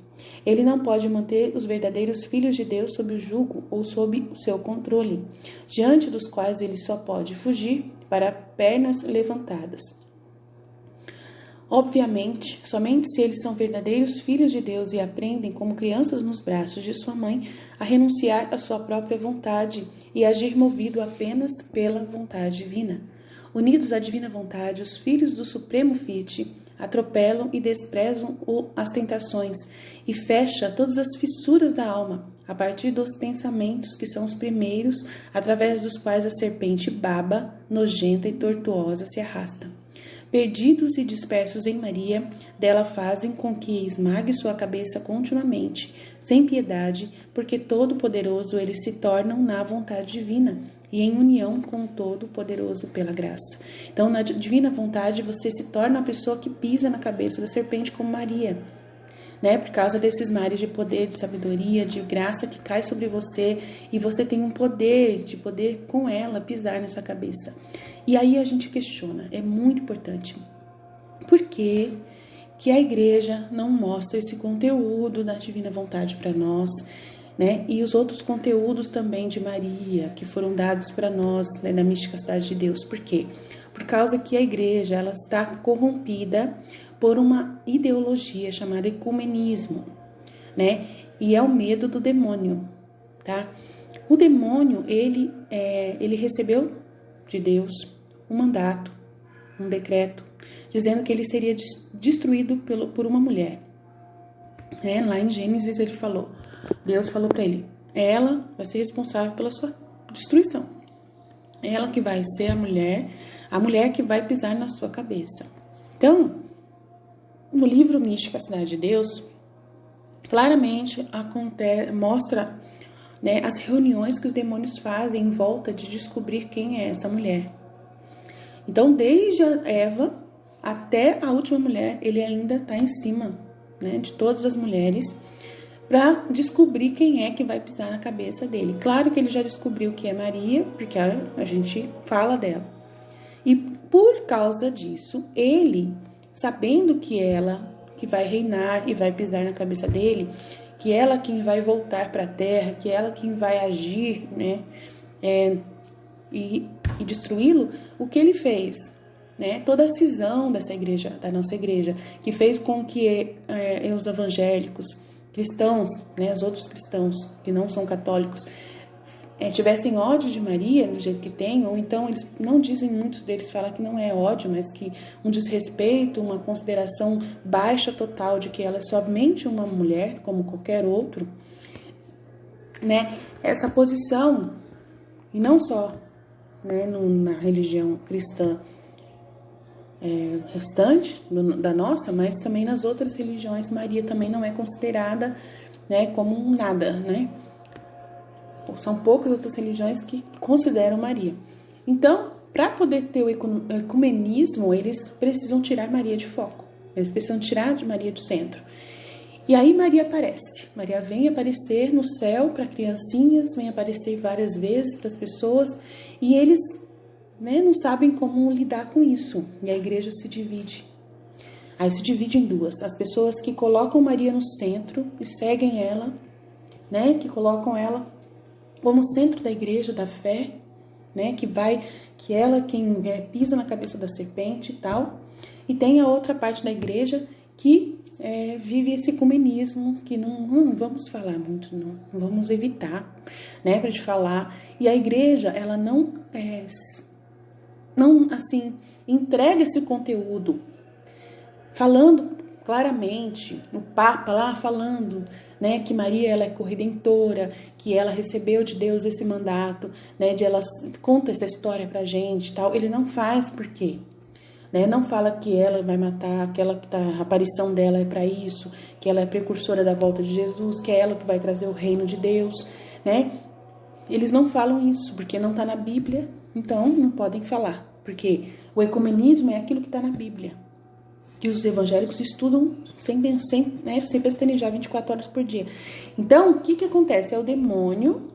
Ele não pode manter os verdadeiros filhos de Deus sob o jugo ou sob o seu controle, diante dos quais ele só pode fugir para pernas levantadas. Obviamente, somente se eles são verdadeiros filhos de Deus e aprendem, como crianças nos braços de sua mãe, a renunciar à sua própria vontade e agir movido apenas pela vontade divina. Unidos à divina vontade, os filhos do Supremo Fiat atropelam e desprezam as tentações e fecha todas as fissuras da alma, a partir dos pensamentos que são os primeiros, através dos quais a serpente baba, nojenta e tortuosa se arrasta. Perdidos e dispersos em Maria, dela fazem com que esmague sua cabeça continuamente, sem piedade, porque todo-poderoso eles se tornam na vontade divina e em união com o Todo-Poderoso pela graça. Então, na divina vontade, você se torna a pessoa que pisa na cabeça da serpente como Maria, né? Por causa desses mares de poder, de sabedoria, de graça que cai sobre você, e você tem um poder de poder com ela pisar nessa cabeça. E aí a gente questiona, é muito importante, por que a igreja não mostra esse conteúdo da divina vontade para nós, né? E os outros conteúdos também de Maria, que foram dados para nós, né, na mística cidade de Deus. Por quê? Por causa que a igreja ela está corrompida por uma ideologia chamada ecumenismo, né? E é o medo do demônio, tá? O demônio, ele recebeu de Deus um mandato, um decreto, dizendo que ele seria destruído por uma mulher. Né? Lá em Gênesis ele falou, Deus falou para ele, ela vai ser responsável pela sua destruição. Ela que vai ser a mulher que vai pisar na sua cabeça. Então, no livro Mística Cidade de Deus, claramente mostra, né, as reuniões que os demônios fazem em volta de descobrir quem é essa mulher. Então, desde a Eva até a última mulher, ele ainda está em cima, né, de todas as mulheres, para descobrir quem é que vai pisar na cabeça dele. Claro que ele já descobriu que é Maria, porque a gente fala dela. E por causa disso, ele, sabendo que ela que vai reinar e vai pisar na cabeça dele, que ela quem vai voltar para a terra, que ela quem vai agir, né, e destruí-lo, o que ele fez? Né? Toda a cisão dessa igreja, da nossa igreja, que fez com que os evangélicos, cristãos, né, os outros cristãos que não são católicos, tivessem ódio de Maria do jeito que tem, ou então eles não dizem, muitos deles falam que não é ódio, mas que um desrespeito, uma consideração baixa total de que ela é somente uma mulher, como qualquer outro, né? Essa posição, e não só, né, na religião cristã restante da nossa, mas também nas outras religiões, Maria também não é considerada, né, como um nada, né? São poucas outras religiões que consideram Maria. Então, para poder ter o ecumenismo, eles precisam tirar Maria de foco. Eles precisam tirar de Maria do centro. E aí Maria aparece. Maria vem aparecer no céu para criancinhas, vem aparecer várias vezes para as pessoas, e eles, né, não sabem como lidar com isso. E a igreja se divide. Aí se divide em duas. As pessoas que colocam Maria no centro e seguem ela, né, que colocam ela como centro da igreja, da fé, né, que ela quem pisa na cabeça da serpente e tal. E tem a outra parte da igreja que vive esse ecumenismo, que não vamos falar muito, não vamos evitar, né, para de falar. E a igreja, ela não assim, entrega esse conteúdo, falando claramente, o Papa lá falando, né, que Maria ela é corredentora, que ela recebeu de Deus esse mandato, né, de ela conta essa história pra gente, tal. Ele não faz por quê? Né? Não fala que ela vai matar, a aparição dela é para isso, que ela é precursora da volta de Jesus, que é ela que vai trazer o reino de Deus, né? Eles não falam isso porque não está na Bíblia, então não podem falar, porque o ecumenismo é aquilo que está na Bíblia, que os evangélicos estudam sem pestanejar 24 horas por dia. Então, o que acontece? É o demônio,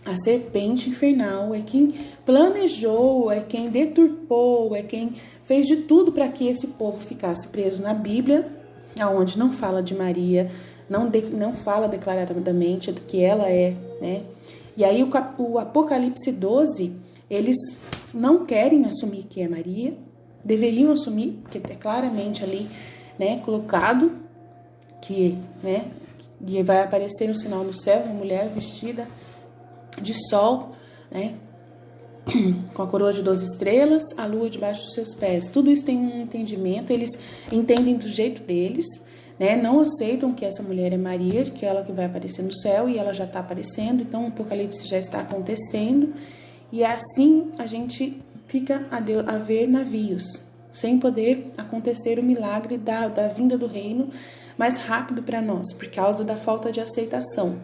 a serpente infernal, é quem planejou, é quem deturpou, é quem fez de tudo para que esse povo ficasse preso na Bíblia, aonde não fala de Maria, não fala declaradamente do que ela é, né? E aí o Apocalipse 12, eles não querem assumir que é Maria, deveriam assumir, porque é claramente ali, né, colocado que, né, e vai aparecer um sinal no céu, uma mulher vestida de sol, né, com a coroa de 12 estrelas, a lua debaixo dos seus pés. Tudo isso tem um entendimento, eles entendem do jeito deles, né? Não aceitam que essa mulher é Maria, que ela que vai aparecer no céu, e ela já está aparecendo, então o Apocalipse já está acontecendo, e assim a gente fica a ver navios, sem poder acontecer o milagre da vinda do reino mais rápido para nós, por causa da falta de aceitação,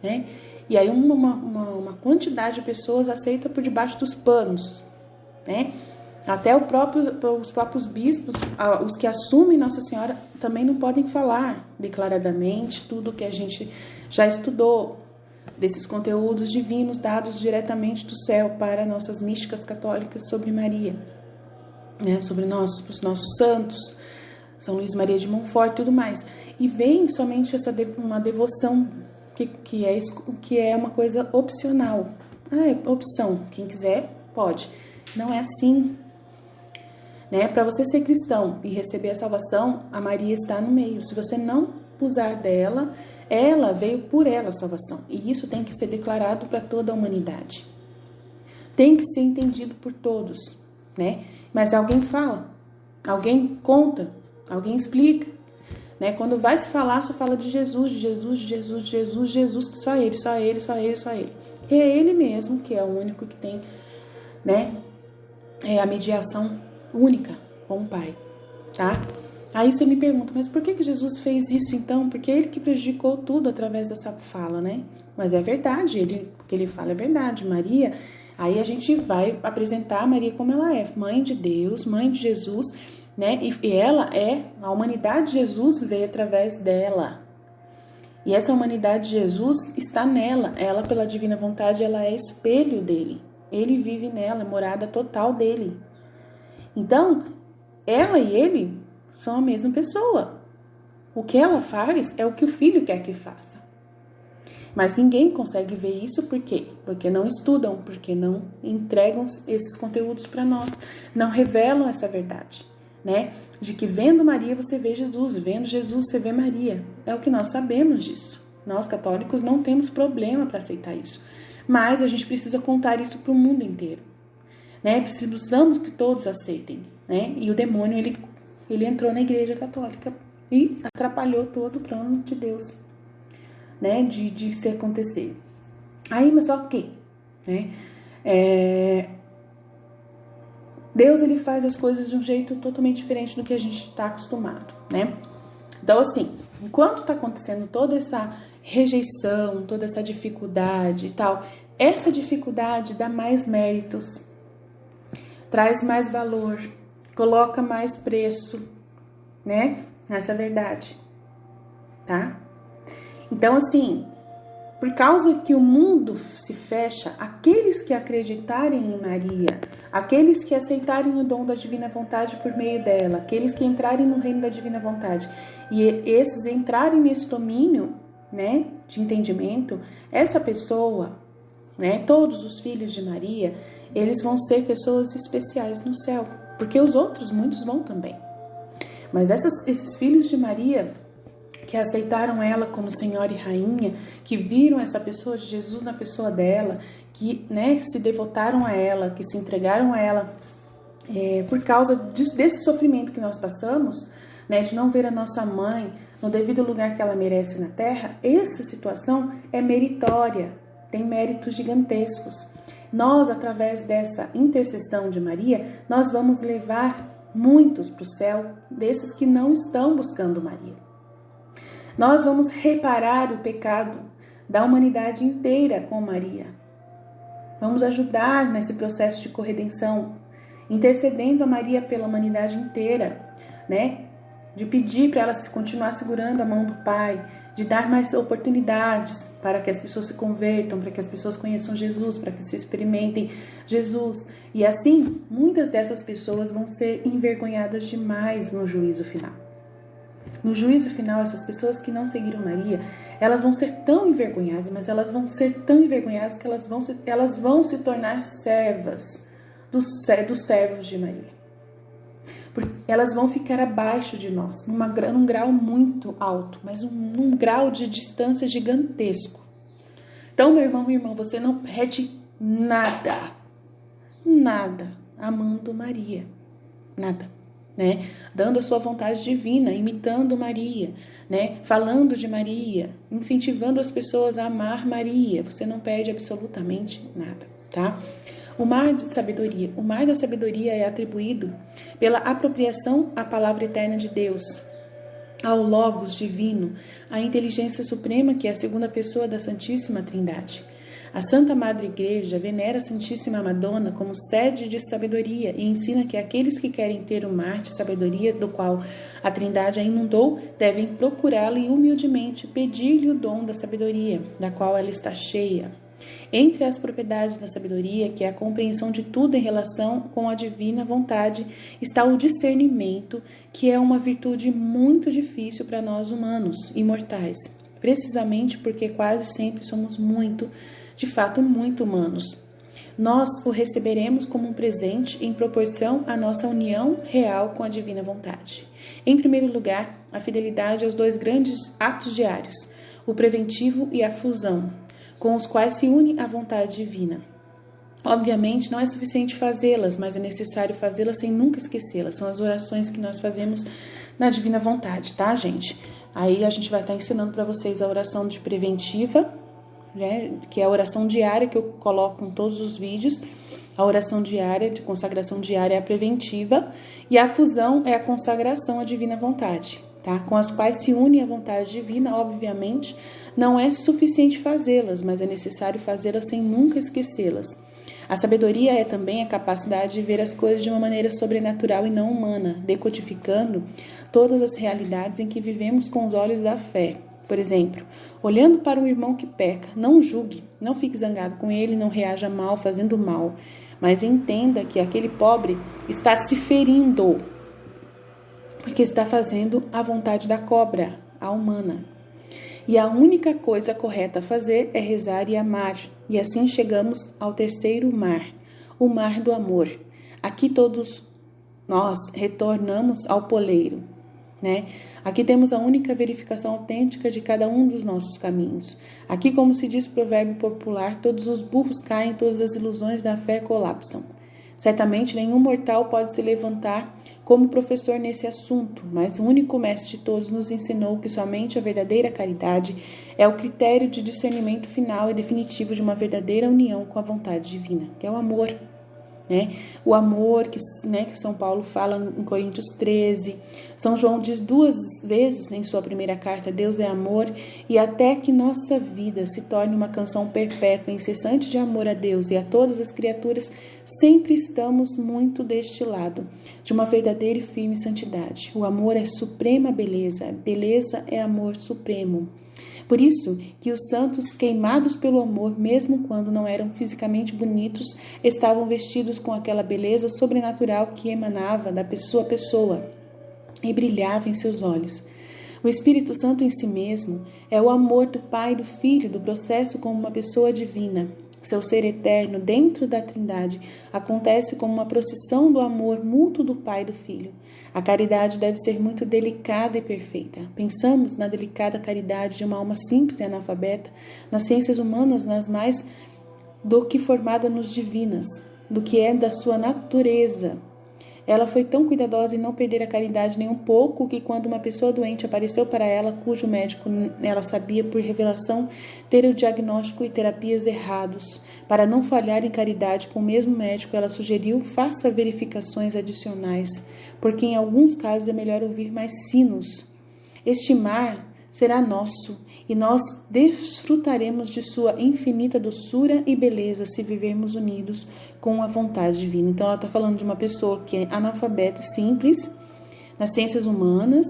né? E aí uma quantidade de pessoas aceita por debaixo dos panos, né? Até os próprios bispos, os que assumem Nossa Senhora, também não podem falar declaradamente tudo que a gente já estudou, desses conteúdos divinos dados diretamente do céu para nossas místicas católicas sobre Maria, né? Sobre os nossos santos, São Luís Maria de Montfort e tudo mais. E vem somente uma devoção que é uma coisa opcional. É opção, quem quiser pode. Não é assim, né? Para você ser cristão e receber a salvação, a Maria está no meio. Se você não usar dela, ela veio por ela a salvação. E isso tem que ser declarado para toda a humanidade. Tem que ser entendido por todos, né? Mas alguém fala, alguém conta, alguém explica, né? Quando vai se falar, só fala de Jesus, de Jesus, de Jesus, de Jesus, Jesus, que só ele, só ele, só ele, só ele. E é ele mesmo que é o único que tem, né? É a mediação única com o Pai, tá? Aí você me pergunta, mas por que Jesus fez isso então? Porque ele que prejudicou tudo através dessa fala, né? Mas é verdade, o que ele fala é verdade. Maria, aí a gente vai apresentar a Maria como ela é, mãe de Deus, mãe de Jesus, né? E ela a humanidade de Jesus veio através dela. E essa humanidade de Jesus está nela. Ela, pela divina vontade, ela é espelho dele. Ele vive nela, morada total dele. Então, ela e ele são a mesma pessoa. O que ela faz é o que o filho quer que faça. Mas ninguém consegue ver isso por quê? Porque não estudam, porque não entregam esses conteúdos para nós, não revelam essa verdade, né? De que vendo Maria você vê Jesus, vendo Jesus você vê Maria. É o que nós sabemos disso. Nós católicos não temos problema para aceitar isso. Mas a gente precisa contar isso para o mundo inteiro, né? Precisamos que todos aceitem, né? E o demônio, ele entrou na Igreja Católica e atrapalhou todo o plano de Deus, né? De se acontecer. Aí, mas ok, né? Deus, ele faz as coisas de um jeito totalmente diferente do que a gente está acostumado, né? Então, assim, enquanto está acontecendo toda essa rejeição, toda essa dificuldade e tal, essa dificuldade dá mais méritos, traz mais valor, coloca mais preço, né? Nessa verdade, tá? Então, assim, por causa que o mundo se fecha, aqueles que acreditarem em Maria, aqueles que aceitarem o dom da divina vontade por meio dela, aqueles que entrarem no reino da divina vontade e esses entrarem nesse domínio, né, de entendimento, essa pessoa, né, todos os filhos de Maria, eles vão ser pessoas especiais no céu, porque os outros, muitos vão também. Mas esses filhos de Maria, que aceitaram ela como Senhora e Rainha, que viram essa pessoa de Jesus na pessoa dela, que, né, se devotaram a ela, que se entregaram a ela por causa desse sofrimento que nós passamos, né, de não ver a nossa mãe no devido lugar que ela merece na terra, essa situação é meritória, tem méritos gigantescos. Nós, através dessa intercessão de Maria, nós vamos levar muitos para o céu, desses que não estão buscando Maria. Nós vamos reparar o pecado da humanidade inteira com Maria. Vamos ajudar nesse processo de corredenção, intercedendo a Maria pela humanidade inteira, né? De pedir para ela continuar segurando a mão do Pai, de dar mais oportunidades para que as pessoas se convertam, para que as pessoas conheçam Jesus, para que se experimentem Jesus. E assim, muitas dessas pessoas vão ser envergonhadas demais no juízo final. No juízo final, essas pessoas que não seguiram Maria, elas vão ser tão envergonhadas, mas elas vão ser tão envergonhadas que elas vão se tornar servas dos servos de Maria. Porque elas vão ficar abaixo de nós, num grau muito alto, mas num grau de distância gigantesco. Então, meu irmão, minha irmã, você não perde nada amando Maria. Nada. né? Dando a sua vontade divina, imitando Maria, né? Falando de Maria, incentivando as pessoas a amar Maria. Você não perde absolutamente nada, tá? O mar de sabedoria. O mar da sabedoria é atribuído pela apropriação à palavra eterna de Deus, ao Logos divino, à inteligência suprema, que é a segunda pessoa da Santíssima Trindade. A Santa Madre Igreja venera a Santíssima Madonna como sede de sabedoria e ensina que aqueles que querem ter o mar de sabedoria do qual a Trindade a inundou devem procurá-la e humildemente pedir-lhe o dom da sabedoria, da qual ela está cheia. Entre as propriedades da sabedoria, que é a compreensão de tudo em relação com a divina vontade, está o discernimento, que é uma virtude muito difícil para nós humanos e mortais, precisamente porque quase sempre somos de fato, muito humanos. Nós o receberemos como um presente em proporção à nossa união real com a divina vontade. Em primeiro lugar, a fidelidade aos 2 grandes atos diários, o preventivo e a fusão, com os quais se une a vontade divina. Obviamente, não é suficiente fazê-las, mas é necessário fazê-las sem nunca esquecê-las. São as orações que nós fazemos na divina vontade, tá, gente? Aí a gente vai estar ensinando para vocês a oração de preventiva, né, que é a oração diária que eu coloco em todos os vídeos. A oração diária, de consagração diária, é a preventiva, e a fusão é a consagração à divina vontade, tá? Com as quais se une a vontade divina. Obviamente, não é suficiente fazê-las, mas é necessário fazê-las sem nunca esquecê-las. A sabedoria é também a capacidade de ver as coisas de uma maneira sobrenatural e não humana, decodificando todas as realidades em que vivemos com os olhos da fé. Por exemplo, olhando para um irmão que peca, não julgue, não fique zangado com ele, não reaja mal fazendo mal, mas entenda que aquele pobre está se ferindo, porque está fazendo a vontade da cobra, a humana. E a única coisa correta a fazer é rezar e amar, e assim chegamos ao terceiro mar, o mar do amor. Aqui todos nós retornamos ao poleiro, né? Aqui temos a única verificação autêntica de cada um dos nossos caminhos. Aqui, como se diz provérbio popular, todos os burros caem, todas as ilusões da fé colapsam. Certamente nenhum mortal pode se levantar como professor nesse assunto, mas o único mestre de todos nos ensinou que somente a verdadeira caridade é o critério de discernimento final e definitivo de uma verdadeira união com a vontade divina, que é o amor. Né? O amor que São Paulo fala em Coríntios 13, São João diz 2 vezes em sua primeira carta: Deus é amor, e até que nossa vida se torne uma canção perpétua, incessante de amor a Deus e a todas as criaturas, sempre estamos muito deste lado, de uma verdadeira e firme santidade. O amor é suprema beleza, beleza é amor supremo. Por isso que os santos, queimados pelo amor, mesmo quando não eram fisicamente bonitos, estavam vestidos com aquela beleza sobrenatural que emanava da pessoa a pessoa e brilhava em seus olhos. O Espírito Santo em si mesmo é o amor do Pai e do Filho, do processo como uma pessoa divina. Seu ser eterno dentro da Trindade acontece como uma procissão do amor mútuo do Pai e do Filho. A caridade deve ser muito delicada e perfeita. Pensamos na delicada caridade de uma alma simples e analfabeta, nas ciências humanas, nas mais do que formada nos divinas, do que é da sua natureza. Ela foi tão cuidadosa em não perder a caridade nem um pouco, que quando uma pessoa doente apareceu para ela, cujo médico ela sabia por revelação ter o diagnóstico e terapias errados, para não falhar em caridade com o mesmo médico, ela sugeriu: faça verificações adicionais, porque em alguns casos é melhor ouvir mais sinos. Este mar será nosso, e nós desfrutaremos de sua infinita doçura e beleza se vivermos unidos com a vontade divina. Então ela está falando de uma pessoa que é analfabeta e simples nas ciências humanas,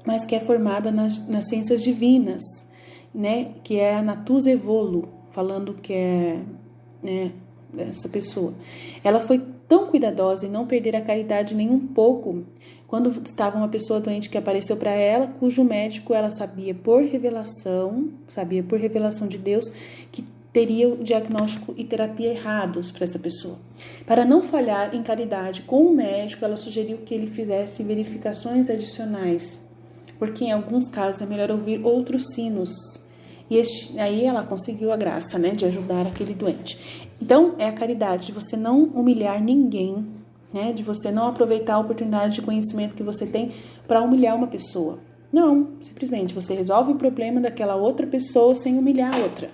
mas que é formada nas ciências divinas, né? Que é a natus evolo, falando que é, né, essa pessoa. Ela foi tão cuidadosa em não perder a caridade nem um pouco, quando estava uma pessoa doente que apareceu para ela, cujo médico ela sabia por revelação de Deus, que teria o diagnóstico e terapia errados para essa pessoa. Para não falhar em caridade com o médico, ela sugeriu que ele fizesse verificações adicionais, porque em alguns casos é melhor ouvir outros sinos. E aí ela conseguiu a graça, né, de ajudar aquele doente. Então, é a caridade de você não humilhar ninguém, né? De você não aproveitar a oportunidade de conhecimento que você tem para humilhar uma pessoa. Não, simplesmente você resolve o problema daquela outra pessoa sem humilhar a outra,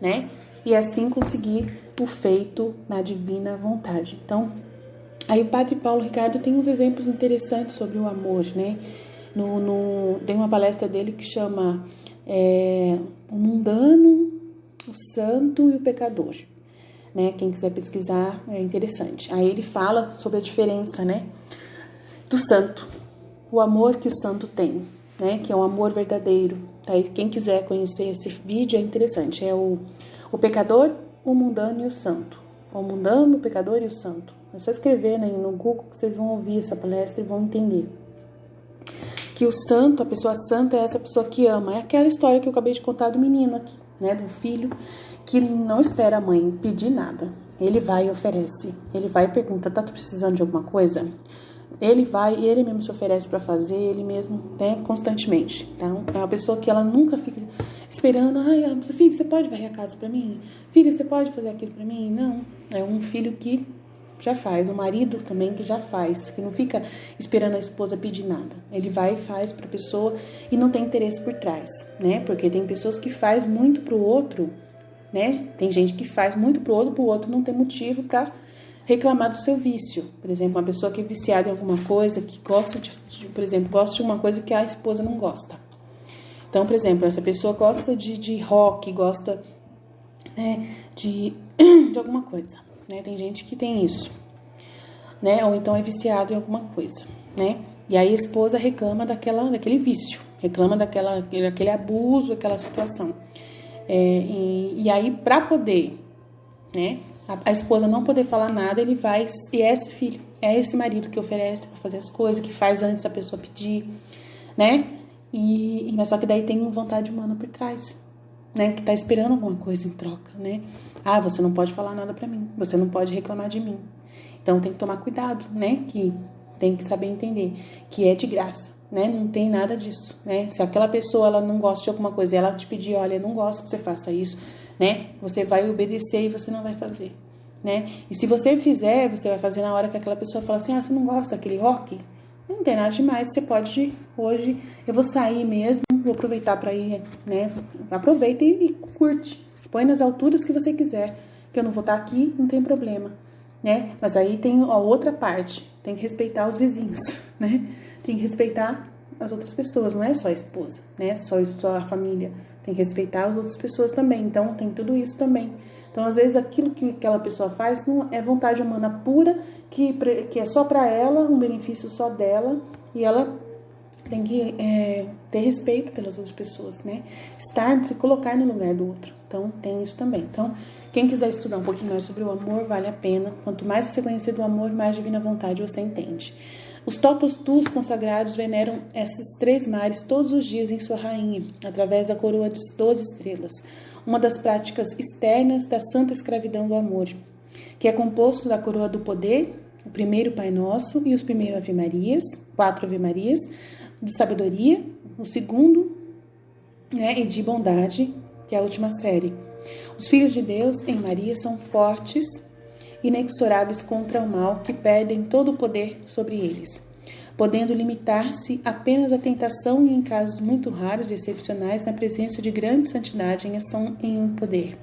né? E assim conseguir o feito na divina vontade. Então, aí o Padre Paulo Ricardo tem uns exemplos interessantes sobre o amor, né? Tem uma palestra dele que chama O Mundano, o Santo e o Pecador, né? Quem quiser pesquisar é interessante. Aí ele fala sobre a diferença, né? Do santo, o amor que o santo tem, né? Que é um amor verdadeiro. Tá? E quem quiser conhecer esse vídeo é interessante. É o pecador, o mundano e o santo. O mundano, o pecador e o santo. É só escrever, né, no Google que vocês vão ouvir essa palestra e vão entender. Que o santo, a pessoa santa é essa pessoa que ama. É aquela história que eu acabei de contar do menino aqui, né? Do filho que não espera a mãe pedir nada. Ele vai e oferece. Ele vai e pergunta, tá precisando de alguma coisa? Ele vai e ele mesmo se oferece para fazer, ele mesmo, né, constantemente. Então, é uma pessoa que ela nunca fica esperando, filho, você pode varrer a casa para mim? Filho, você pode fazer aquilo para mim? Não, é um filho que já faz, um marido também que já faz, que não fica esperando a esposa pedir nada. Ele vai e faz para a pessoa e não tem interesse por trás, né? Porque tem pessoas que faz muito pro outro, né? Tem gente que faz muito pro outro não tem motivo para reclamar do seu vício. Por exemplo, uma pessoa que é viciada em alguma coisa, que gosta por exemplo, gosta de uma coisa que a esposa não gosta. Então, por exemplo, essa pessoa gosta de rock, gosta, né, de alguma coisa, né? Tem gente que tem isso, né? Ou então é viciado em alguma coisa, né? E aí a esposa reclama daquele vício, reclama daquele abuso, aquela situação. E aí, para poder, né, a esposa não poder falar nada, ele vai, e é esse filho, é esse marido que oferece para fazer as coisas, que faz antes a pessoa pedir, né? Mas só que daí tem uma vontade humana por trás, né? Que tá esperando alguma coisa em troca, né? Você não pode falar nada para mim, você não pode reclamar de mim. Então tem que tomar cuidado, né? Que tem que saber entender que é de graça, né? Não tem nada disso, né? Se aquela pessoa ela não gosta de alguma coisa e ela te pedir, olha, eu não gosto que você faça isso, né? Você vai obedecer e você não vai fazer, né? E se você fizer, você vai fazer na hora que aquela pessoa fala assim, você não gosta daquele rock? Não tem nada demais, você pode, hoje eu vou sair mesmo, vou aproveitar para ir, né? Aproveita e curte, põe nas alturas que você quiser, que eu não vou estar aqui, não tem problema, né? Mas aí tem a outra parte, tem que respeitar os vizinhos, né? Tem que respeitar as outras pessoas, não é só a esposa, né? Só a família. Tem que respeitar as outras pessoas também. Então, tem tudo isso também. Então, às vezes, aquilo que aquela pessoa faz não é vontade humana pura, que é só para ela, um benefício só dela, e ela tem que ter respeito pelas outras pessoas, né? Se colocar no lugar do outro. Então, tem isso também. Então, quem quiser estudar um pouquinho mais sobre o amor, vale a pena. Quanto mais você conhecer do amor, mais divina vontade você entende. Os Totos Tus consagrados veneram esses 3 mares todos os dias em sua rainha, através da coroa de 12 estrelas, uma das práticas externas da santa escravidão do amor, que é composto da coroa do poder, o primeiro Pai Nosso e os primeiros Ave Marias, 4 Ave Marias, de sabedoria, o segundo, né, e de bondade, que é a última série. Os filhos de Deus em Maria são fortes, inexoráveis contra o mal, que perdem todo o poder sobre eles, podendo limitar-se apenas à tentação e em casos muito raros e excepcionais na presença de grande santidade em ação e em poder,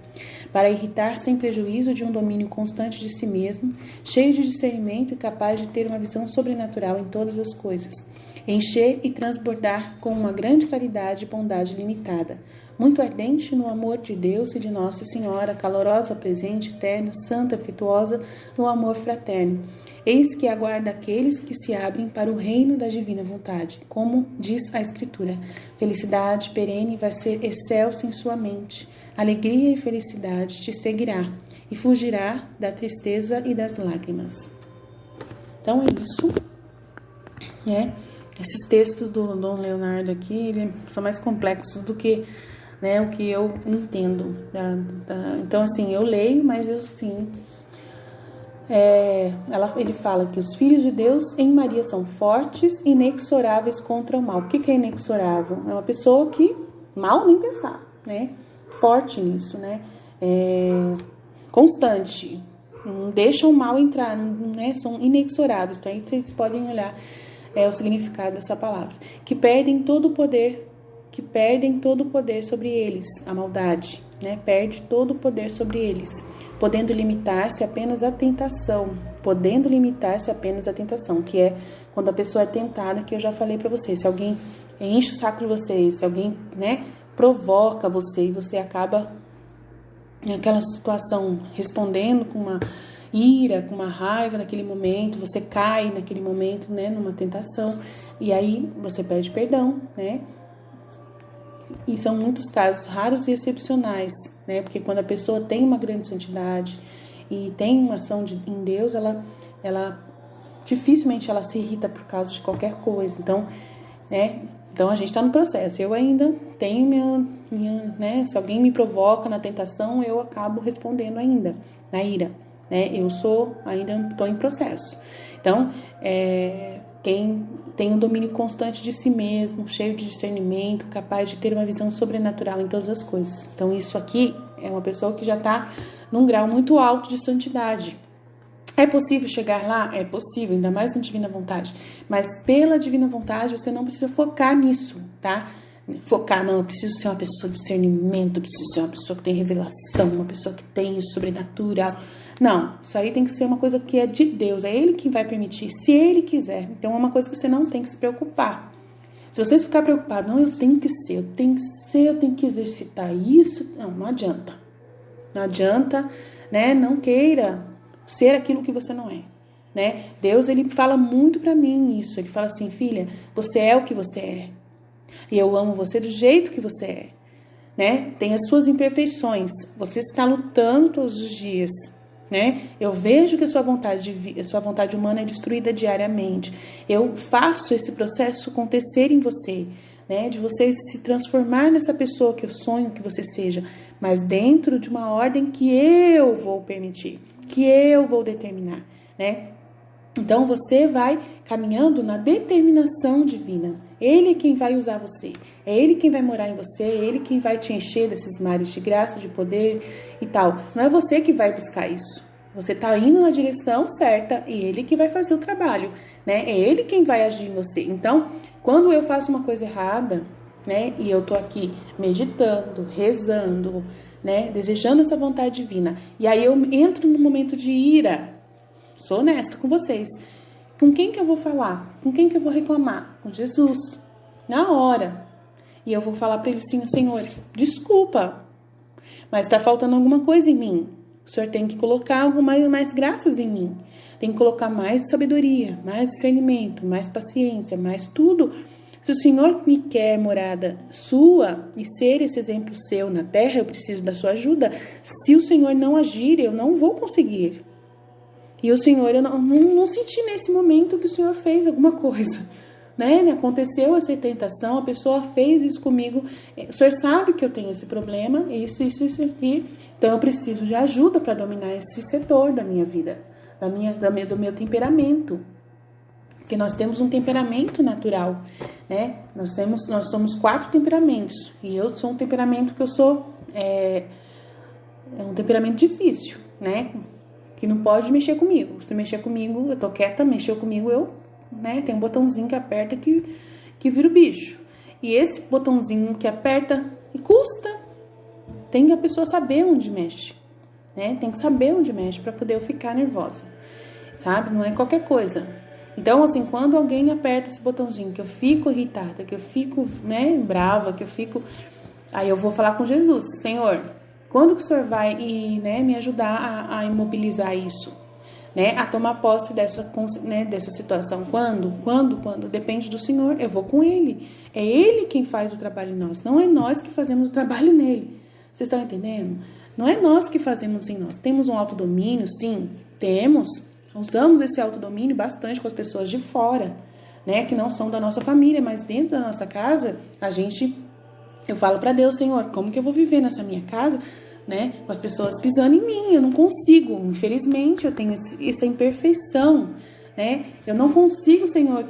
para irritar sem prejuízo de um domínio constante de si mesmo, cheio de discernimento e capaz de ter uma visão sobrenatural em todas as coisas, encher e transbordar com uma grande caridade e bondade limitada, muito ardente no amor de Deus e de Nossa Senhora, calorosa, presente, eterna, santa, afetuosa, no amor fraterno. Eis que aguarda aqueles que se abrem para o reino da divina vontade, como diz a Escritura. Felicidade perene vai ser excelsa em sua mente. Alegria e felicidade te seguirá e fugirá da tristeza e das lágrimas. Então é isso, né? Esses textos do Dom Leonardo aqui, são mais complexos do que, né, o que eu entendo. Então, assim, eu leio, mas eu, sim... ele fala que os filhos de Deus em Maria são fortes e inexoráveis contra o mal. O que é inexorável? É uma pessoa que mal nem pensar, né? Forte nisso, né? Constante, não deixam o mal entrar, né? São inexoráveis. Então aí vocês podem olhar o significado dessa palavra. Que perdem todo o poder sobre eles, a maldade, né? Perde todo o poder sobre eles, podendo limitar-se apenas à tentação, que é quando a pessoa é tentada, que eu já falei para vocês. Se alguém enche o saco de vocês, se alguém, né, provoca você e você acaba naquela situação respondendo com uma ira, com uma raiva naquele momento, você cai naquele momento, né, numa tentação, e aí você pede perdão, né? E são muitos casos raros e excepcionais, né? Porque quando a pessoa tem uma grande santidade e tem uma ação em Deus, ela dificilmente ela se irrita por causa de qualquer coisa. Então, né? Então a gente está no processo. Eu ainda tenho né? Se alguém me provoca na tentação, eu acabo respondendo ainda na ira, né? Ainda estou em processo. Então, quem tem um domínio constante de si mesmo, cheio de discernimento, capaz de ter uma visão sobrenatural em todas as coisas. Então, isso aqui é uma pessoa que já está num grau muito alto de santidade. É possível chegar lá? É possível, ainda mais na divina vontade. Mas pela divina vontade, você não precisa focar nisso, tá? Eu preciso ser uma pessoa de discernimento, eu preciso ser uma pessoa que tem revelação, uma pessoa que tem isso sobrenatural. Não, isso aí tem que ser uma coisa que é de Deus, é Ele quem vai permitir, se Ele quiser. Então é uma coisa que você não tem que se preocupar. Se você ficar preocupado, não, eu tenho que exercitar isso, não adianta. Não adianta, né? Não queira ser aquilo que você não é, né? Deus, Ele fala muito pra mim isso, Ele fala assim, filha, você é o que você é. E eu amo você do jeito que você é, né? Tem as suas imperfeições, você está lutando todos os dias, né? Eu vejo que a sua vontade humana é destruída diariamente. Eu faço esse processo acontecer em você, né? De você se transformar nessa pessoa que eu sonho que você seja, mas dentro de uma ordem que eu vou permitir, que eu vou determinar, né? Então você vai caminhando na determinação divina. Ele é quem vai usar você, é Ele quem vai morar em você, é Ele quem vai te encher desses mares de graça, de poder e tal. Não é você que vai buscar isso. Você está indo na direção certa e Ele que vai fazer o trabalho, né? É Ele quem vai agir em você. Então, quando eu faço uma coisa errada, né? E eu tô aqui meditando, rezando, né? Desejando essa vontade divina. E aí eu entro no momento de ira. Sou honesta com vocês. Com quem que eu vou falar? Com quem que eu vou reclamar? Com Jesus. Na hora. E eu vou falar para Ele assim, Senhor, desculpa, mas está faltando alguma coisa em mim. O Senhor tem que colocar mais graças em mim. Tem que colocar mais sabedoria, mais discernimento, mais paciência, mais tudo. Se o Senhor me quer morada sua e ser esse exemplo seu na terra, eu preciso da sua ajuda. Se o Senhor não agir, eu não vou conseguir. E o Senhor, eu não senti nesse momento que o Senhor fez alguma coisa, né? Aconteceu essa tentação, a pessoa fez isso comigo. O Senhor sabe que eu tenho esse problema, isso aqui. Então eu preciso de ajuda para dominar esse setor da minha vida, do meu temperamento. Porque nós temos um temperamento natural, né? Nós somos 4 temperamentos. E eu sou um temperamento que eu sou... É um temperamento difícil, né? Que não pode mexer comigo. Se mexer comigo, eu tô quieta, mexeu comigo, né? Tem um botãozinho que aperta que vira o bicho. E esse botãozinho que aperta e custa, tem que a pessoa saber onde mexe, né? Tem que saber onde mexe para poder eu ficar nervosa, sabe? Não é qualquer coisa. Então, assim, quando alguém aperta esse botãozinho, que eu fico irritada, que eu fico, né, brava, que eu fico... Aí eu vou falar com Jesus, Senhor, quando que o Senhor vai me ajudar a imobilizar isso? Né, a tomar posse dessa situação. Quando? Depende do Senhor. Eu vou com Ele. É Ele quem faz o trabalho em nós. Não é nós que fazemos o trabalho nele. Vocês estão entendendo? Não é nós que fazemos em nós. Temos um autodomínio? Sim, temos. Usamos esse autodomínio bastante com as pessoas de fora, né, que não são da nossa família, mas dentro da nossa casa, eu falo para Deus, Senhor, como que eu vou viver nessa minha casa, né, com as pessoas pisando em mim? Eu não consigo, infelizmente, eu tenho essa imperfeição, né, eu não consigo, Senhor,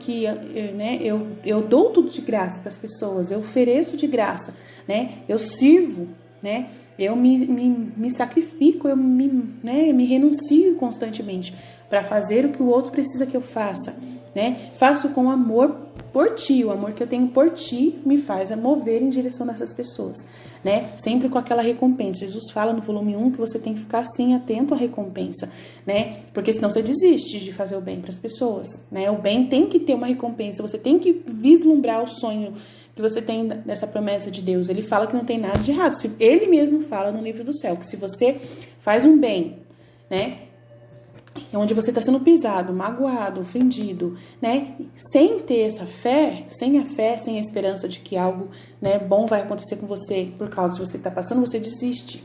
eu dou tudo de graça para as pessoas, eu ofereço de graça, né, eu sirvo, né? Eu me sacrifico, eu me renuncio constantemente para fazer o que o outro precisa que eu faça, né? Faço com amor por ti, o amor que eu tenho por ti me faz a mover em direção dessas pessoas, né? Sempre com aquela recompensa. Jesus fala no volume 1 que você tem que ficar assim atento à recompensa, né? Porque senão você desiste de fazer o bem para as pessoas, né? O bem tem que ter uma recompensa, você tem que vislumbrar o sonho que você tem dessa promessa de Deus. Ele fala que não tem nada de errado. Ele mesmo fala no livro do céu que se você faz um bem, né? Onde você está sendo pisado, magoado, ofendido, né? Sem ter essa fé, sem a esperança de que algo, né, bom vai acontecer com você por causa de você estar passando, você desiste.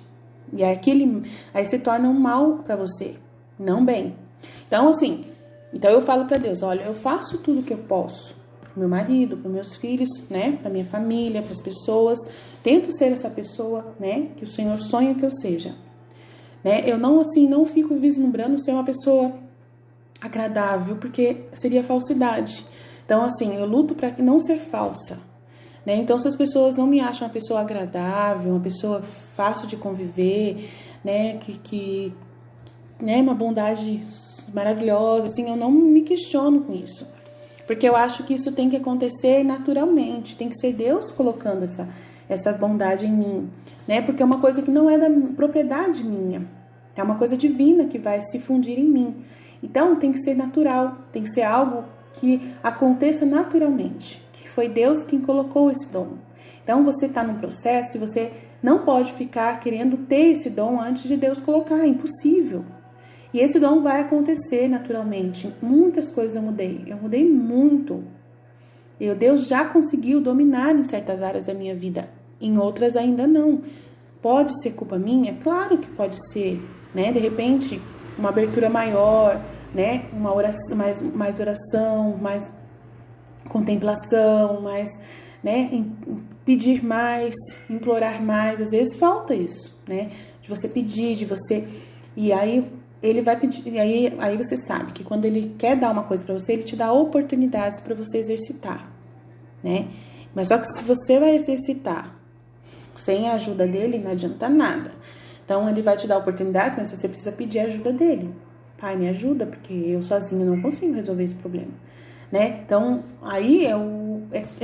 E aí se torna um mal para você, não bem. Então, assim, eu falo para Deus, olha, eu faço tudo o que eu posso. Pro meu marido, para meus filhos, né? Para minha família, para as pessoas. Tento ser essa pessoa, né? Que o Senhor sonha que eu seja. Né? Eu não fico vislumbrando ser uma pessoa agradável, porque seria falsidade. Então, assim, eu luto para não ser falsa. Né? Então, se as pessoas não me acham uma pessoa agradável, uma pessoa fácil de conviver, né? Que né? Uma bondade maravilhosa, assim, eu não me questiono com isso. Porque eu acho que isso tem que acontecer naturalmente, tem que ser Deus colocando essa bondade em mim, né? Porque é uma coisa que não é da propriedade minha, é uma coisa divina que vai se fundir em mim. Então tem que ser natural, tem que ser algo que aconteça naturalmente, que foi Deus quem colocou esse dom. Então você está num processo e você não pode ficar querendo ter esse dom antes de Deus colocar, é impossível. E esse dom vai acontecer naturalmente. Muitas coisas eu mudei muito. Deus já conseguiu dominar em certas áreas da minha vida, em outras ainda não. Pode ser culpa minha? Claro que pode ser, né? De repente, uma abertura maior, né? Uma oração, mais oração, mais contemplação, mais, né? Pedir mais, implorar mais. Às vezes falta isso, né? De você pedir, de você... E aí... Ele vai pedir, e aí você sabe que quando ele quer dar uma coisa para você, ele te dá oportunidades para você exercitar, né? Mas só que se você vai exercitar sem a ajuda dele, não adianta nada. Então, ele vai te dar oportunidades, mas você precisa pedir a ajuda dele. Pai, me ajuda, porque eu sozinha não consigo resolver esse problema, né? Então, aí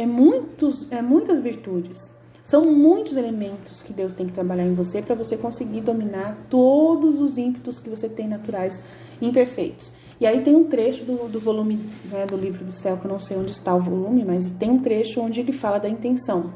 muitas virtudes. São muitos elementos que Deus tem que trabalhar em você para você conseguir dominar todos os ímpetos que você tem naturais imperfeitos. E aí tem um trecho do volume, né, do livro do céu, que eu não sei onde está o volume, mas tem um trecho onde ele fala da intenção,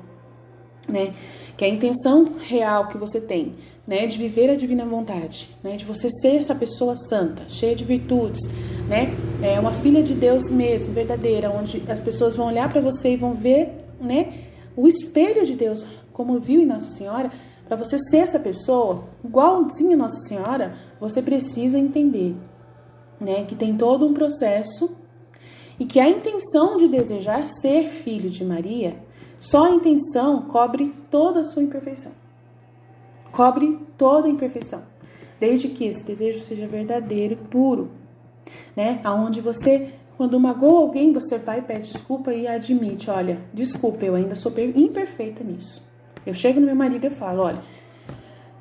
né? Que é a intenção real que você tem, né, de viver a divina vontade, né, de você ser essa pessoa santa, cheia de virtudes, né? É uma filha de Deus mesmo, verdadeira, onde as pessoas vão olhar para você e vão ver, né, o espelho de Deus, como viu em Nossa Senhora. Para você ser essa pessoa, igualzinha a Nossa Senhora, você precisa entender, né, que tem todo um processo e que a intenção de desejar ser filho de Maria, só a intenção cobre toda a sua imperfeição. Cobre toda a imperfeição, desde que esse desejo seja verdadeiro e puro, né, aonde você... Quando magoa alguém, você vai, pede desculpa e admite, olha, desculpa, eu ainda sou imperfeita nisso. Eu chego no meu marido e falo, olha,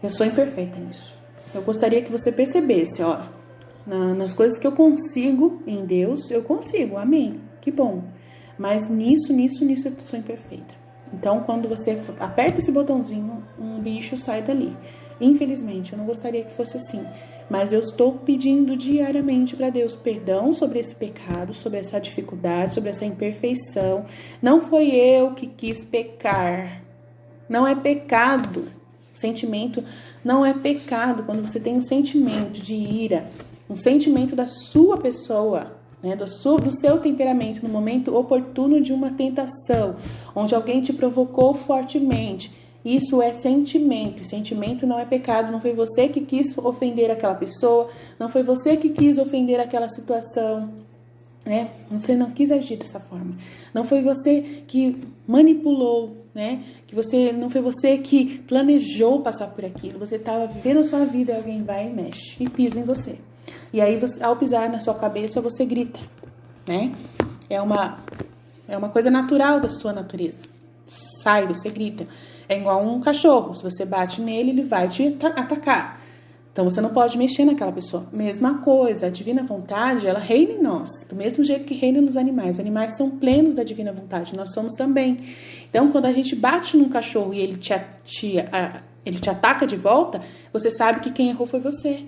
eu sou imperfeita nisso. Eu gostaria que você percebesse, ó, nas coisas que eu consigo em Deus, eu consigo, amém, que bom. Mas nisso eu sou imperfeita. Então, quando você aperta esse botãozinho, um bicho sai dali. Infelizmente, eu não gostaria que fosse assim. Mas eu estou pedindo diariamente para Deus perdão sobre esse pecado, sobre essa dificuldade, sobre essa imperfeição. Não foi eu que quis pecar. Não é pecado. Sentimento não é pecado. Quando você tem um sentimento de ira, um sentimento da sua pessoa, né, do seu temperamento, no momento oportuno de uma tentação, onde alguém te provocou fortemente, isso é sentimento. Sentimento não é pecado. Não foi você que quis ofender aquela pessoa, não foi você que quis ofender aquela situação, né? Você não quis agir dessa forma. Não foi você que manipulou, né? Não foi você que planejou passar por aquilo. Você estava vivendo a sua vida e alguém vai e mexe e pisa em você. E aí, ao pisar na sua cabeça, você grita, né? É uma coisa natural da sua natureza. Sai, você grita. É igual um cachorro. Se você bate nele, ele vai te atacar. Então, você não pode mexer naquela pessoa. Mesma coisa, a divina vontade, ela reina em nós. Do mesmo jeito que reina nos animais. Os animais são plenos da divina vontade. Nós somos também. Então, quando a gente bate num cachorro e ele te ataca de volta, você sabe que quem errou foi você.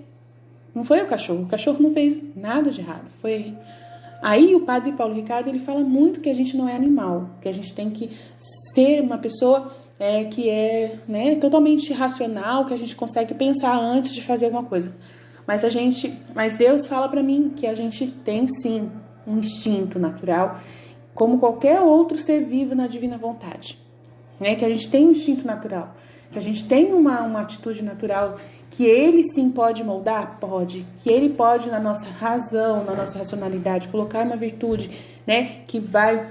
Não foi o cachorro. O cachorro não fez nada de errado. Foi ele. Aí o padre Paulo Ricardo, ele fala muito que a gente não é animal, que a gente tem que ser uma pessoa que é, né, totalmente racional, que a gente consegue pensar antes de fazer alguma coisa. Mas Deus fala para mim que a gente tem sim um instinto natural, como qualquer outro ser vivo na divina vontade, né? Que a gente tem um instinto natural, que a gente tem uma atitude natural, que ele sim pode moldar? Pode. Que ele pode, na nossa razão, na nossa racionalidade, colocar uma virtude, né, que vai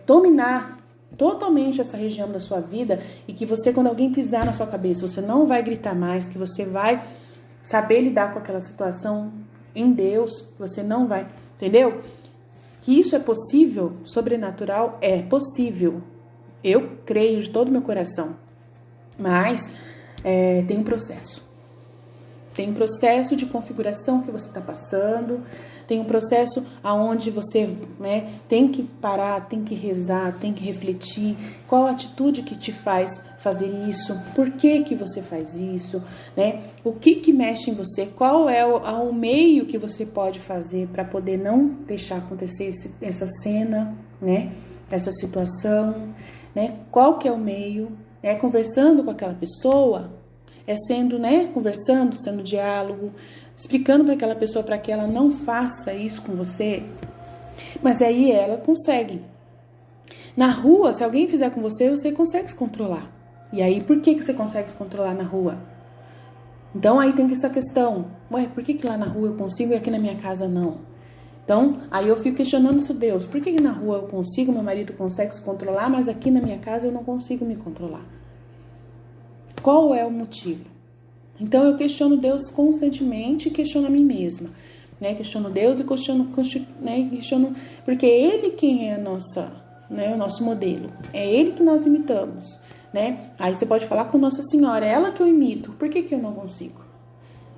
dominar totalmente essa região da sua vida, e que você, quando alguém pisar na sua cabeça, você não vai gritar mais, que você vai saber lidar com aquela situação em Deus, você não vai, entendeu? Que isso é possível, sobrenatural é possível. Eu creio de todo o meu coração. Mas tem um processo. Tem um processo de configuração que você está passando. Tem um processo onde você, né, tem que parar, tem que rezar, tem que refletir. Qual a atitude que te faz fazer isso? Por que você faz isso? Né? O que mexe em você? Qual é o meio que você pode fazer para poder não deixar acontecer essa cena, né? Essa situação? Né? Qual que é o meio? É conversando com aquela pessoa, sendo, né, conversando, sendo diálogo, explicando para aquela pessoa para que ela não faça isso com você. Mas aí ela consegue. Na rua, se alguém fizer com você, você consegue se controlar. E aí, por que você consegue se controlar na rua? Então, aí tem essa questão. Ué, por que lá na rua eu consigo e aqui na minha casa não? Então, aí eu fico questionando isso, Deus. Por que na rua eu consigo, meu marido consegue se controlar, mas aqui na minha casa eu não consigo me controlar? Qual é o motivo? Então, eu questiono Deus constantemente e questiono a mim mesma. Né? Questiono Deus e questiono, porque é Ele quem é o nosso modelo. É Ele que nós imitamos. Né? Aí você pode falar com Nossa Senhora, é ela que eu imito. Por que eu não consigo?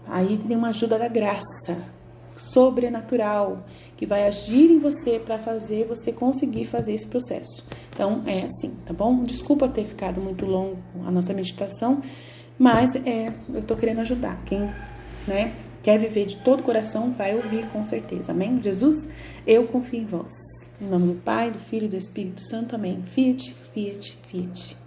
Aí tem uma ajuda da graça sobrenatural que vai agir em você para fazer você conseguir fazer esse processo. Então, é assim, tá bom? Desculpa ter ficado muito longo a nossa meditação, mas eu tô querendo ajudar. Quem, né, quer viver de todo o coração vai ouvir com certeza. Amém? Jesus, eu confio em vós. Em nome do Pai, do Filho e do Espírito Santo. Amém. Fiat, fiat, fiat.